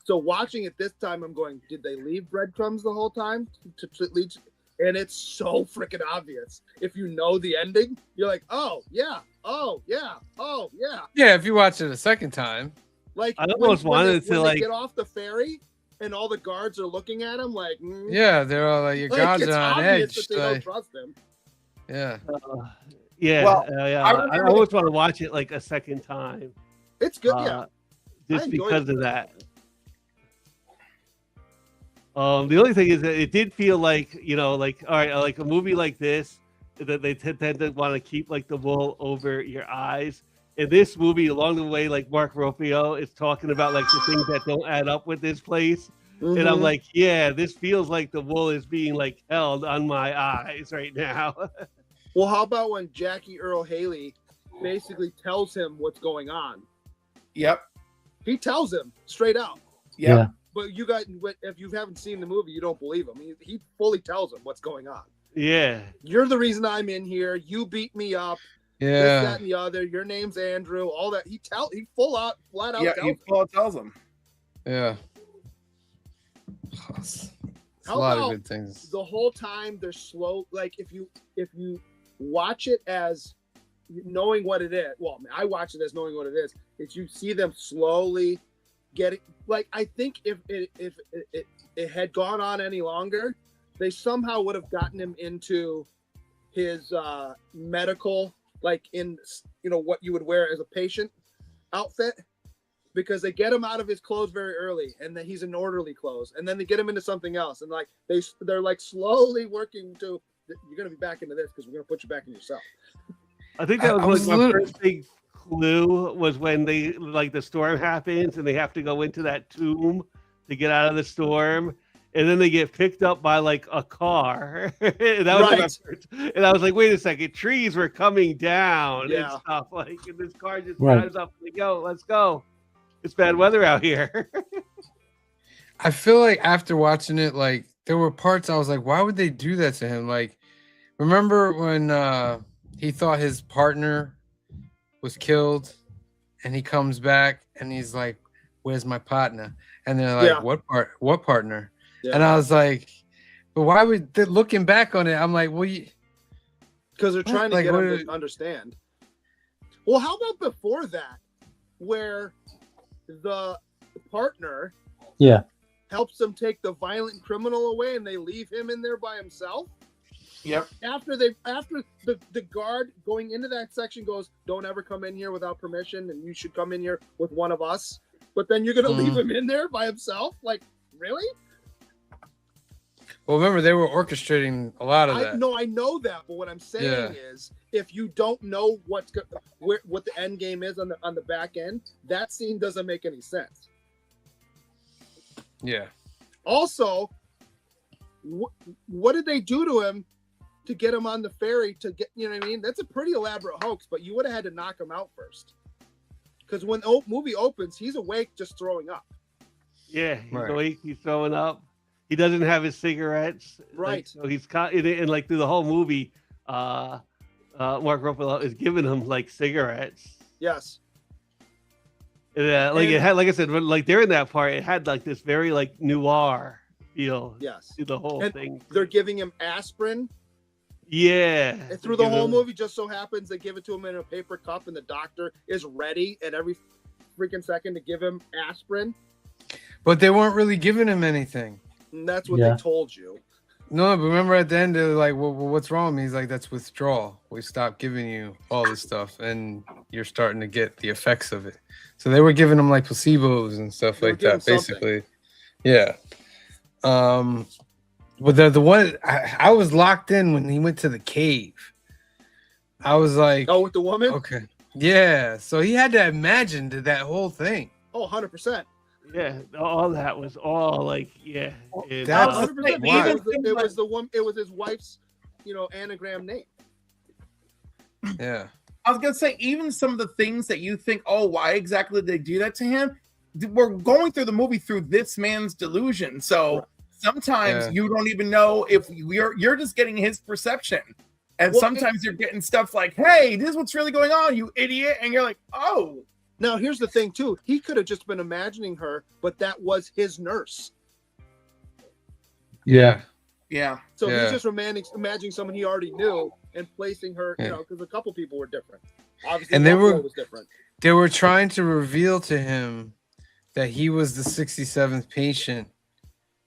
So watching it this time, I'm going, did they leave breadcrumbs the whole time to lead? And it's so freaking obvious. If you know the ending, you're like, oh yeah, oh yeah, oh yeah. yeah, if you watch it a second time, Like I almost wanted to, when like- they get off the ferry and all the guards are looking at him like, yeah, they're all like, your like, guards it's are on obvious edge. that they don't Like, trust him. yeah, Yeah, Well, yeah. I I remember almost want to watch it like a second time. It's good, yeah. Just I enjoyed because it. of that. The only thing is that it did feel like, like, all right, like a movie like this, that they tend to want to keep like the wool over your eyes. In this movie, along the way, like Mark Ruffalo is talking about like the things that don't add up with this place. And I'm Mhm. like, yeah, this feels like the wool is being like held on my eyes right now. Well, how about when Jackie Earl Haley basically tells him what's going on? Yep. He tells him straight out. Yep. Yeah. But if you haven't seen the movie, you don't believe him. He fully tells him what's going on. Yeah. You're the reason I'm in here. You beat me up. This, yeah. that, and the other. Your name's Andrew. All that. He flat out Yeah, tells he him. full tells him. Yeah. It's a How lot of about good things. the whole time they're slow? Like if you watch it as knowing what it is, well, I watch it as knowing what it is. Is you see them slowly getting, like, I think if it had gone on any longer, they somehow would have gotten him into his medical, like in, you know, what you would wear as a patient outfit, because they get him out of his clothes very early, and then he's in orderly clothes, and then they get him into something else, and like they're like slowly working to, you're gonna be back into this because we're gonna put you back in yourself. I think that I was was like my lit- first big clue was when they like the storm happens and they have to go into that tomb to get out of the storm, and then they get picked up by like a car. And that was my Right. first, and I was like, wait a second, trees were coming down Yeah. and stuff like, and this car just Right. drives up and they go, let's go. It's bad weather out here. I feel like after watching it, like there were parts I was like, why would they do that to him? Like, remember when he thought his partner was killed, and he comes back and he's like, "Where's my partner?" And they're like, Yeah. What partner?" Yeah. And I was like, "But why would they, looking back on it?" I'm like, "Well, Because they're trying to Like, get what him are- to understand. Well, how about before that, where the partner Yeah. helps them take the violent criminal away, and they leave him in there by himself? Yep. After the guard going into that section goes, "Don't ever come in here without permission, and you should come in here with one of us." But then you're gonna leave him in there by himself? Like, really? well, remember they were orchestrating a lot of that." I know that, but what I'm saying is, if you don't know what the end game is on the back end, that scene doesn't make any sense. Yeah. Also, what did they do to him to get him on the ferry to get, you know what I mean? That's a pretty elaborate hoax, but you would have had to knock him out first. Because when the movie opens, he's awake just throwing up. Yeah, he's Right. awake, he's throwing up. He doesn't have his cigarettes. Right. Like, so he's caught and like through the whole movie, Mark Ruffalo is giving him like cigarettes. Yes. Like And- it had, like I said, like during that part, it had like this very like noir feel Yes. to the whole And thing. they're giving him aspirin. Yeah. And through the whole movie, just so happens they give it to him in a paper cup, and the doctor is ready at every freaking second to give him aspirin. But they weren't really giving him anything. And that's what Yeah. they told you. No, but remember at the end, they're like, well, what's wrong with me? He's like, that's withdrawal. We stopped giving you all this stuff, and you're starting to get the effects of it. So they were giving him like placebos and stuff They were like that, giving something. basically. Yeah. But the one I was locked in when he went to the cave. I was like, Oh, with the woman? okay. Yeah. So he had to imagine that whole thing. Oh, 100%. Yeah, all that was all like, yeah. And, That's- Oh, 100%. Why? It was the woman. It was his wife's, anagram name. Yeah. I was gonna say, even some of the things that you think, oh, why exactly did they do that to him? We're going through the movie through this man's delusion. So sometimes Yeah. you don't even know if you're just getting his perception. And Well, sometimes you're getting stuff like, hey, this is what's really going on, you idiot. And you're like, oh, Now, here's the thing, too. He could have just been imagining her, but that was his nurse. Yeah. yeah. So Yeah. he's just imagining someone he already knew and placing her, Yeah. because a couple people were different. Obviously, And they Buffalo were- was different. They were trying to reveal to him that he was the 67th patient.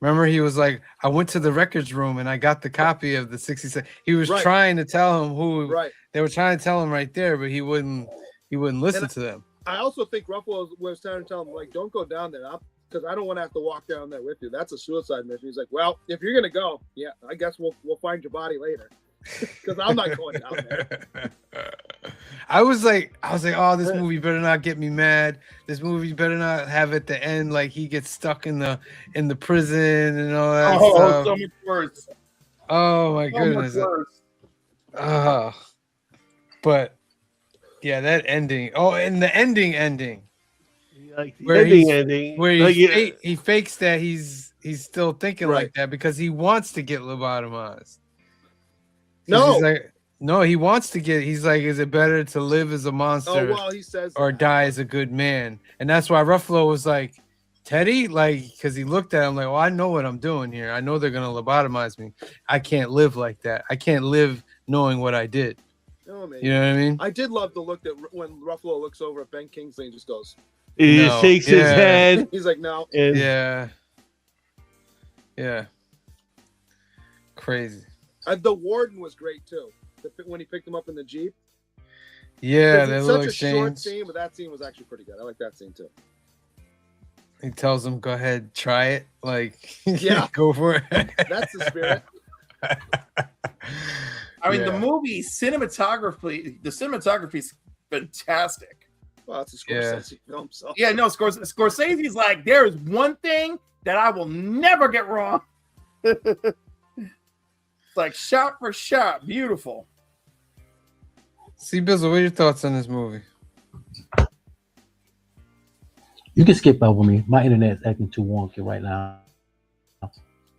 Remember, he was like, I went to the records room and I got the copy of the 67th. He was Right. trying to tell him who Right. they were trying to tell him right there, but he wouldn't listen And to them. I also think Ruffalo was trying to tell him, like, don't go down there, because I don't want to have to walk down there with you. That's a suicide mission. He's like, well, if you're gonna go, yeah, I guess we'll find your body later, because I'm not going down there. I was like, oh, this movie better not get me mad. This movie better not have at the end like he gets stuck in the prison and all that Oh, stuff. so much worse. Oh my So much goodness. worse. But yeah, that ending. Oh, and the ending like the where ending, where like, he fakes that he's still thinking Right. like that because he wants to get lobotomized. 'Cause No. he's like, no, he wants to get. He's like, is it better to live as a monster Oh well, he says or that. die as a good man? And that's why Ruffalo was like, Teddy, like, because he looked at him like, well, I know what I'm doing here. I know they're gonna lobotomize me. I can't live like that. I can't live knowing what I did. Oh, man. You know what I mean? I did love the look that when Ruffalo looks over at Ben Kingsley and just goes, He No. shakes his Yeah. head. he's like, no. And Yeah. Crazy. The warden was great too. When he picked him up in the Jeep. Yeah, It's that such little a short exchange. scene, but that scene was actually pretty good. I like that scene too. He tells him, "Go ahead, try it." Like, Yeah. go for it. That's the spirit. I mean, Yeah. the movie cinematography, the cinematography is fantastic. Well, it's a Scorsese film, so Yeah, no, Scorsese's like, there is one thing that I will never get wrong. It's like shot for shot, beautiful. See, Bizzle, what are your thoughts on this movie? You can skip over me. My internet's acting too wonky right now.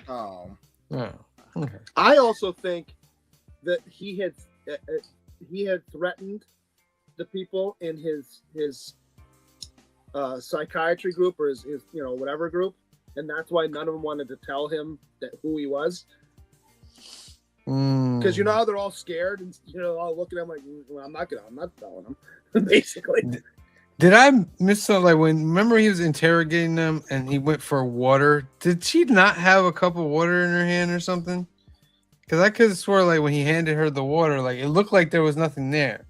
Oh, Oh, okay. I also think that he had threatened the people in his psychiatry group or his whatever group, and that's why none of them wanted to tell him that who he was. Because you know how they're all scared and all looking at him like, well, I'm not telling him. Basically. Did I miss something? Like remember he was interrogating them and he went for water. Did she not have a cup of water in her hand or something? Because I could have swore like when he handed her the water, like it looked like there was nothing there.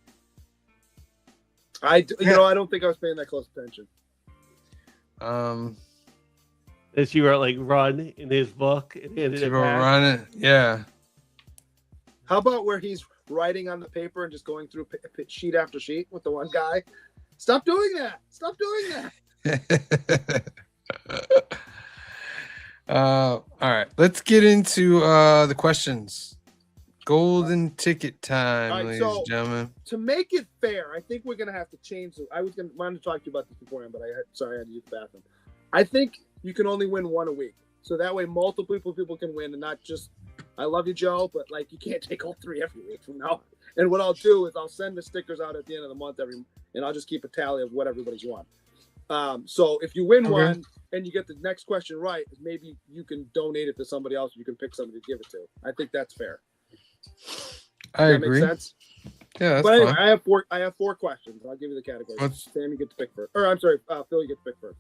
I don't think I was paying that close attention. that she wrote like "run" in his book and handed She it wrote back. run it. Yeah. How about where he's writing on the paper and just going through sheet after sheet with the one guy? Stop doing that! Stop doing that! All right, let's get into the questions. Golden ticket time, All right, ladies so- and gentlemen. To make it fair, I think we're gonna have to change. I wanted to talk to you about this beforehand, but I had to use the bathroom. I think you can only win one a week, so that way multiple people can win, and not just I love you, Joe, but like you can't take all three every week from now. And what I'll do is I'll send the stickers out at the end of the month and I'll just keep a tally of what everybody's won. So if you win one and you get the next question right, maybe you can donate it to somebody else. You can pick somebody to give it to. I think that's fair. I Does that agree. make sense? Yeah, that's But anyway, fine. I have four questions. I'll give you the categories. What's- Sam, you get to pick first. Or I'm sorry, Phil, you get to pick first.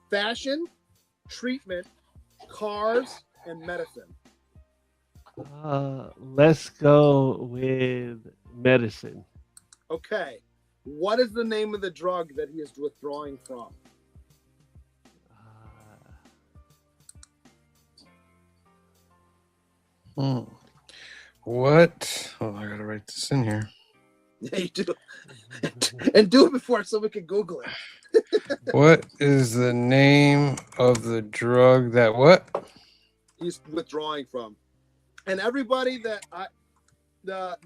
Fashion, treatment, cars, and medicine. Let's go with medicine. Okay. What is the name of the drug that he is withdrawing from? What? Oh, I gotta write this in here. Yeah, you do. And do it before someone can Google it. What is the name of the drug that what? He's withdrawing from. And everybody that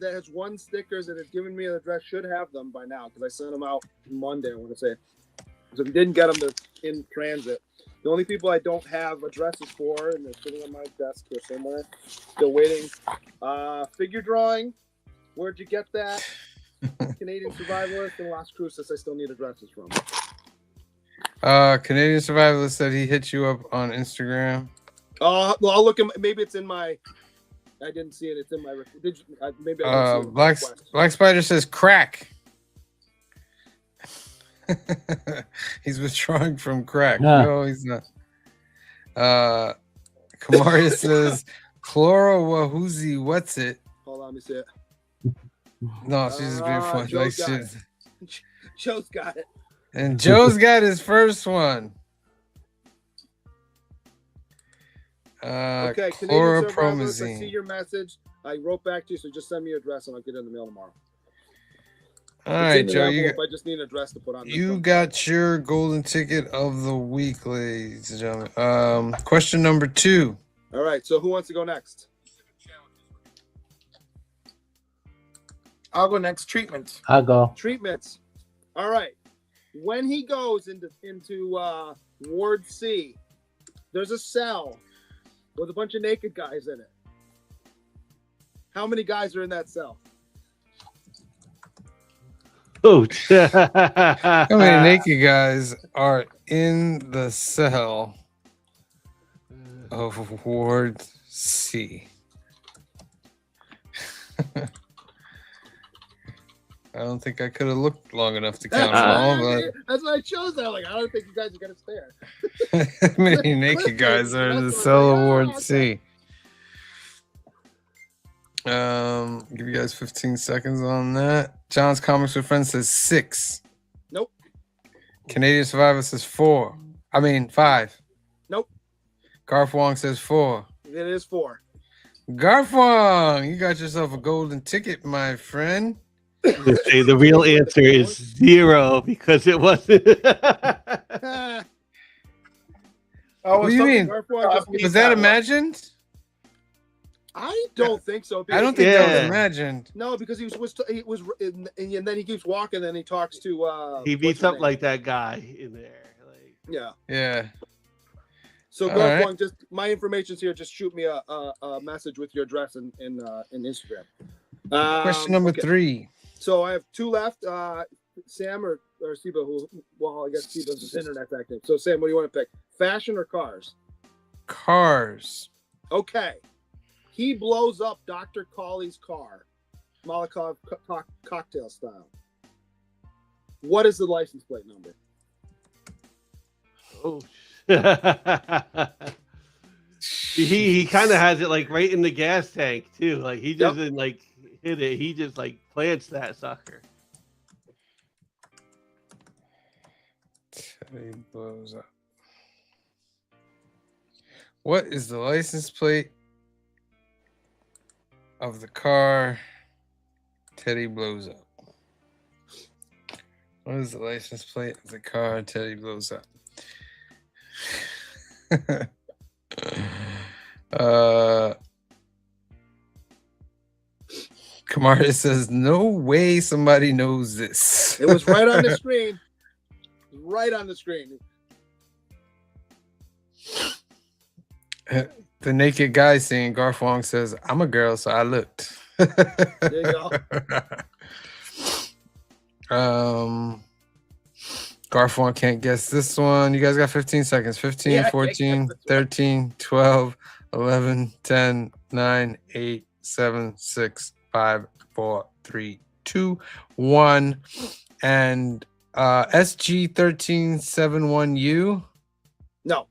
has won stickers and has given me an address should have them by now because I sent them out Monday, I want to say. So if you didn't get them, they're in transit. The only people I don't have addresses for, and they're sitting on my desk here somewhere, still waiting. Figure drawing. Where'd you get that? Canadian Survivalist and Las Cruces, I still need addresses from. Canadian Survivalist said he hit you up on Instagram. Well, I'll look. Maybe it's in my. I didn't see it. It's in my. Maybe I didn't see it. Black Spider says crack. He's withdrawing from crack. Nah. No, he's not. Kamaria says chlorowahuzi. What's it? Hold on, let me see it. No, she's just being funny. Joe's Like got shit. it. Joe's got it. And Joe's got his first one. Okay, Canadian Survivalist, I see Chloropromazine. your message. I wrote back to you, so just send me your address and I'll get it in the mail tomorrow. All It's right, in the Joe, envelope, I just need an address to put on. you got your golden ticket of the week, ladies and gentlemen. Question number 2. All right, so who wants to go next? I'll go next. Treatment. I go. Treatments. All right. When he goes into Ward C, there's a cell with a bunch of naked guys in it. How many guys are in that cell? Coach. How many naked guys are in the cell of Ward C? I don't think I could have looked long enough to count them all, but That's why I chose that. Like, I don't think you guys are gonna stare. how many naked guys are in the cell of Ward C? Give you guys 15 seconds on that. John's Comics with Friends says 6. Nope. Canadian Survivor says 4. I mean 5. Nope. Garth Wong says 4. It is 4. Garth Wong, you got yourself a golden ticket, my friend. Say the real answer is 0 because it wasn't. Oh, What do you mean? Was that imagined? I don't think so. I don't think that was Yeah. imagined. No, because he was, and then he keeps walking. Then he talks to. He beats up like that guy in there. Like, Yeah. Yeah. So All go right. on, just my information's here. Just shoot me a message with your address in Instagram. Question number okay. 3. So I have 2 left. Sam or Siba, I guess Siba's internet's active. So Sam, what do you want to pick? Fashion or cars? Cars. Okay. He blows up Dr. Colley's car, Molotov cocktail style. What is the license plate number? oh. he kind of has it like right in the gas tank too. Like he doesn't like hit it. He just like plants that sucker. Teddy blows up. What is the license plate of the car Teddy blows up? What is the license plate of the car Teddy blows up? Kamara says, no way somebody knows this. It was right on the screen. Right on the screen. The naked guy saying Garth Wong says, I'm a girl, so I looked. There you go. Garth Wong can't guess this one. You guys got 15 seconds. 15, Yeah, I can't 14, guess this one. 13, 12, 11, 10, 9, 8, 7, 6, 5, 4, 3, 2, 1. And SG1371U. No.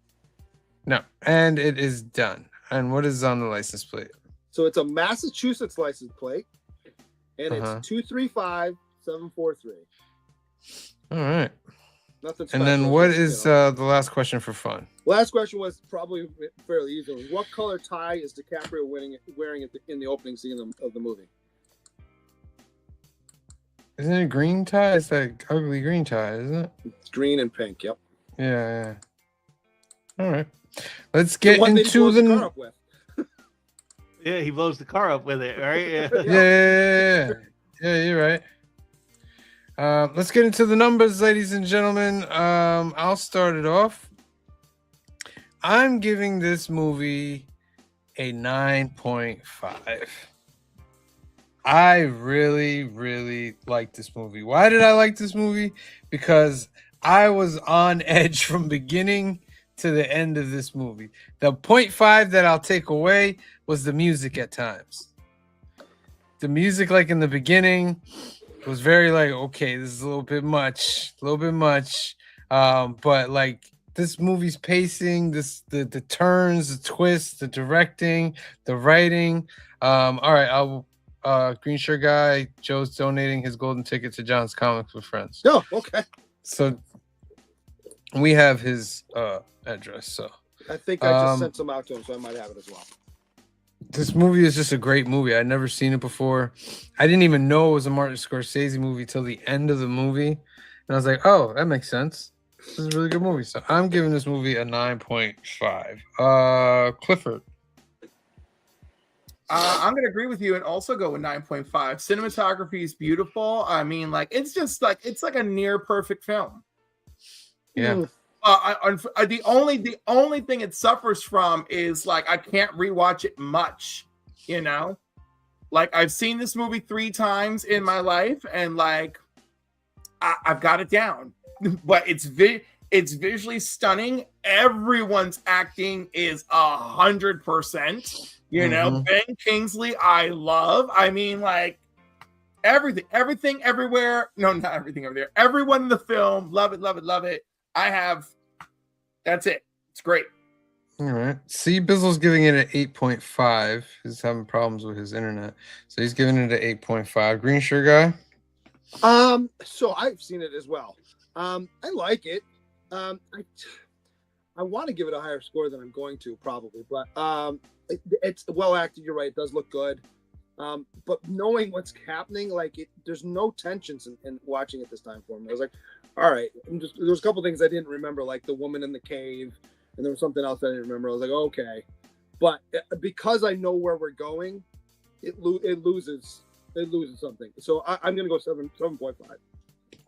No. And it is done. And what is on the license plate? So it's a Massachusetts license plate, and Uh-huh. it's 235743. All right. Nothing. And then special, what just, is you know. the last question for fun? Last question was probably fairly easy. What color tie is DiCaprio wearing in the opening scene of the movie? Isn't it green tie? It's that ugly green tie, isn't it? It's green and pink. Yep. Yeah. All right. Let's get one that he into blows the car the. up with. Yeah, he blows the car up with it, right? Yeah, you're right. Let's get into the numbers, ladies and gentlemen. I'll start it off. I'm giving this movie a 9.5. I really, really like this movie. Why did I like this movie? Because I was on edge from beginning to the end of this movie. The 0.5 that I'll take away was the music at times. The music, like in the beginning, was very like, okay, this is a little bit much. But like this movie's pacing, the turns, the twists, the directing, the writing. All right, I'll green shirt guy, Joe's donating his golden ticket to John's Comics with Friends. Oh, okay. So we have his address. So I think I just sent some out to him, so I might have it as well. this movie is just a great movie. I'd never seen it before. I didn't even know it was a Martin Scorsese movie till the end of the movie. And I was like, oh, that makes sense. This is a really good movie. So I'm giving this movie a 9.5. Clifford. I'm gonna agree with you and also go with 9.5. Cinematography is beautiful. I mean, like it's just like it's like a near perfect film. Yeah. The only thing it suffers from is like I can't rewatch it much. You know, like I've seen this movie 3 times in my life, and like I've got it down, but it's visually stunning. Everyone's acting is 100%. You know, Ben Kingsley, I love. I mean, like everything, everywhere. No, not everything over there. Everyone in the film, love it, love it, love it. That's it. It's great. All right. C Bizzle's giving it an 8.5. He's having problems with his internet, so he's giving it an 8.5. Green shirt guy. So I've seen it as well. I like it. I want to give it a higher score than I'm going to probably, but it's well acted. You're right. It does look good. But knowing what's happening, like there's no tensions in watching it this time for me. I was like, all right. There was a couple things I didn't remember, like the woman in the cave, and there was something else I didn't remember. I was like, okay, but because I know where we're going, it loses something. So I'm gonna go 7.5.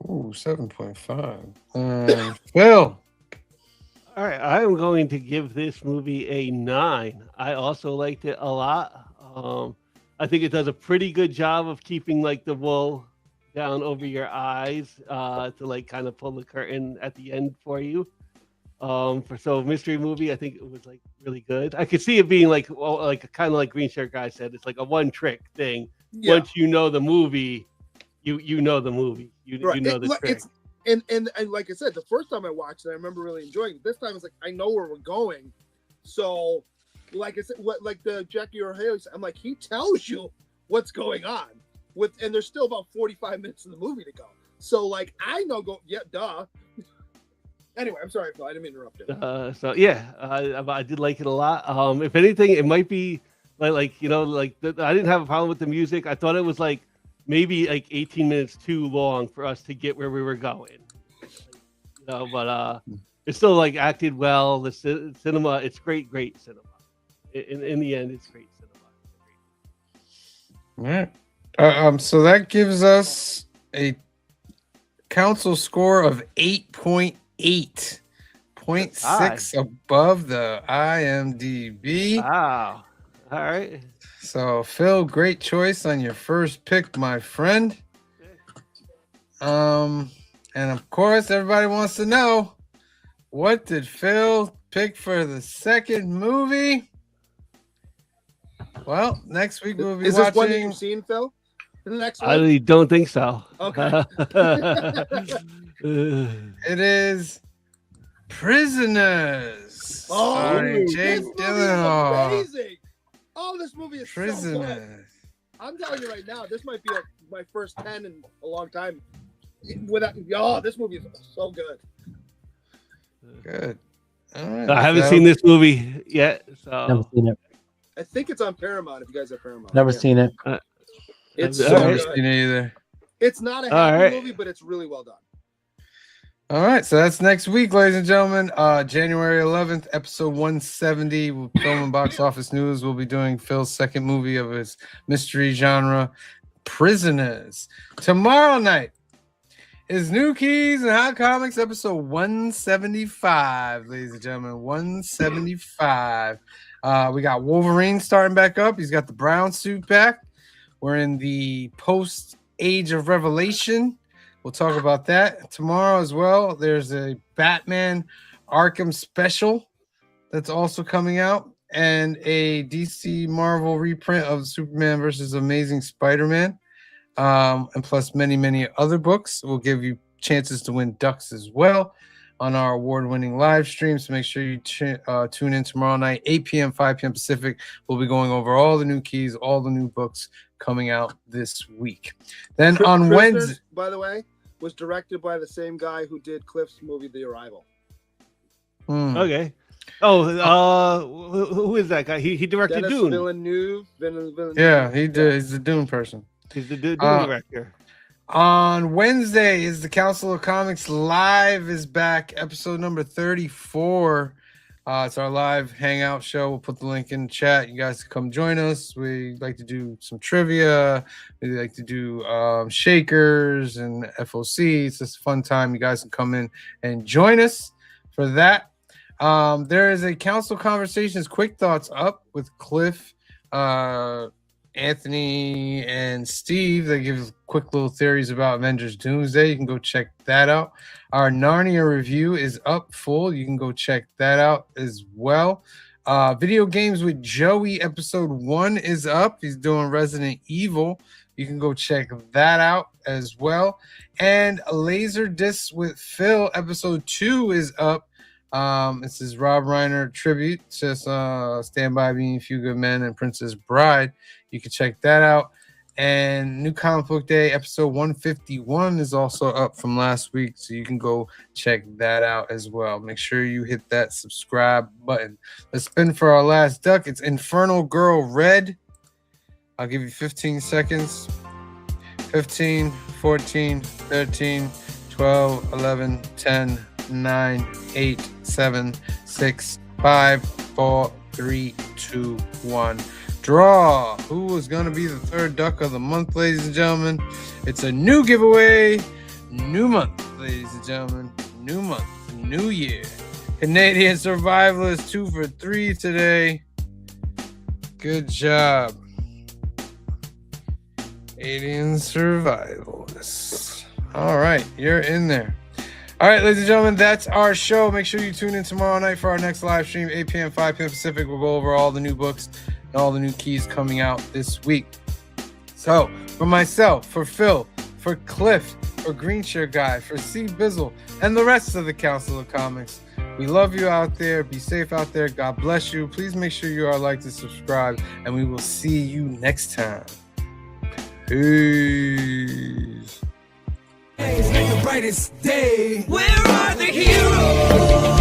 Ooh, 7.5. Phil. All right, I am going to give this movie a 9. I also liked it a lot. I think it does a pretty good job of keeping like the wool down over your eyes to like kind of pull the curtain at the end for you. For mystery movie, I think it was like really good. I could see it being like kind of like Green Shirt Guy said, it's like a one trick thing. Yeah. Once you know the movie, you know the movie. You know the trick. And like I said, the first time I watched it, I remember really enjoying it. This time it's like I know where we're going. So like I said, like the Jackie O'Haley said, I'm like, he tells you what's going on and there's still about 45 minutes of the movie to go. So like I know duh. Anyway, I'm sorry, Phil. I didn't mean to interrupt you. I did like it a lot. If anything, it might be I didn't have a problem with the music. I thought it was like maybe like 18 minutes too long for us to get where we were going. But it's still like acted well. The cinema, it's great cinema. In the end, it's great cinema. All right. So that gives us a council score of 8.8. 0.6 above the IMDb. Wow. All right. So, Phil, great choice on your first pick, my friend. And of course, everybody wants to know, what did Phil pick for the second movie? Well, next week we'll be watching. Is this one that you've seen, Phil? The next one? I don't think so. Okay. It is Prisoners. Starring Jake Gyllenhaal. Amazing. Oh, this movie is Prisoners. So good. I'm telling you right now, this might be like my first 10 in a long time. This movie is so good. Good. All right. I haven't seen this movie yet. So Never seen it. I think it's on Paramount if you guys have Paramount. Never seen it. It's never so good. seen it either. It's not a happy movie, but it's really well done. All right, so that's next week, ladies and gentlemen. January 11th, episode 170. We'll film and box office news. We'll be doing Phil's second movie of his mystery genre, Prisoners. Tomorrow night is New Keys and Hot Comics, episode 175, ladies and gentlemen. 175. We got Wolverine starting back up. He's got the brown suit back. We're in the post-Age of Revelation. We'll talk about that tomorrow as well. There's a Batman Arkham special that's also coming out, and a DC Marvel reprint of Superman versus Amazing Spider-Man, and plus many, many other books. We'll give you chances to win ducks as well on our award-winning live stream. So make sure you tune in tomorrow night, 8 p.m., 5 p.m. Pacific. We'll be going over all the new keys, all the new books coming out this week. Then on Wednesday, by the way, was directed by the same guy who did Cliff's movie, The Arrival. Okay. Oh, who is that guy? He directed Dennis Dune. Villeneuve. Yeah, he did. He's the Dune person. He's the Dune director. On Wednesday is the Council of Comics Live is back, episode number 34. It's our live hangout show. We'll put the link in the chat. You guys can come join us. We like to do some trivia. We like to do shakers and FOC. It's just a fun time. You guys can come in and join us for that. There is a Council Conversations Quick Thoughts up with Cliff, Anthony and Steve. They give quick little theories about Avengers Doomsday. You can go check that out. Our Narnia review is up full. You can go check that out as well. Video Games with Joey episode 1 is up. He's doing Resident Evil. You can go check that out as well. And Laser Discs with Phil episode 2 is up. This is Rob Reiner tribute. It's just Stand By Me, A Few Good Men, and Princess Bride. You can check that out. And New Comic Book Day episode 151 is also up from last week, so you can go check that out as well. Make sure you hit that subscribe button. Let's spin for our last duck. It's Infernal Girl Red. I'll give you 15 seconds. 15, 14, 13, 12, 11, 10, 9, 8, 7, 6, 5, 4, 3, 2, 1. Draw. Who is going to be the third duck of the month, ladies and gentlemen? It's a new giveaway. New month, ladies and gentlemen. New month, new year. Canadian Survivalist 2 for 3 today. Good job. Alien Survivalists. All right, you're in there. All right, ladies and gentlemen, that's our show. Make sure you tune in tomorrow night for our next live stream, 8 p.m., 5 p.m. Pacific. We'll go over all the new books and all the new keys coming out this week. So, for myself, for Phil, for Cliff, for Greenshare Guy, for C. Bizzle, and the rest of the Council of Comics, we love you out there. Be safe out there. God bless you. Please make sure you are like to subscribe, and we will see you next time. Peace. Make the brightest day. Where are the heroes?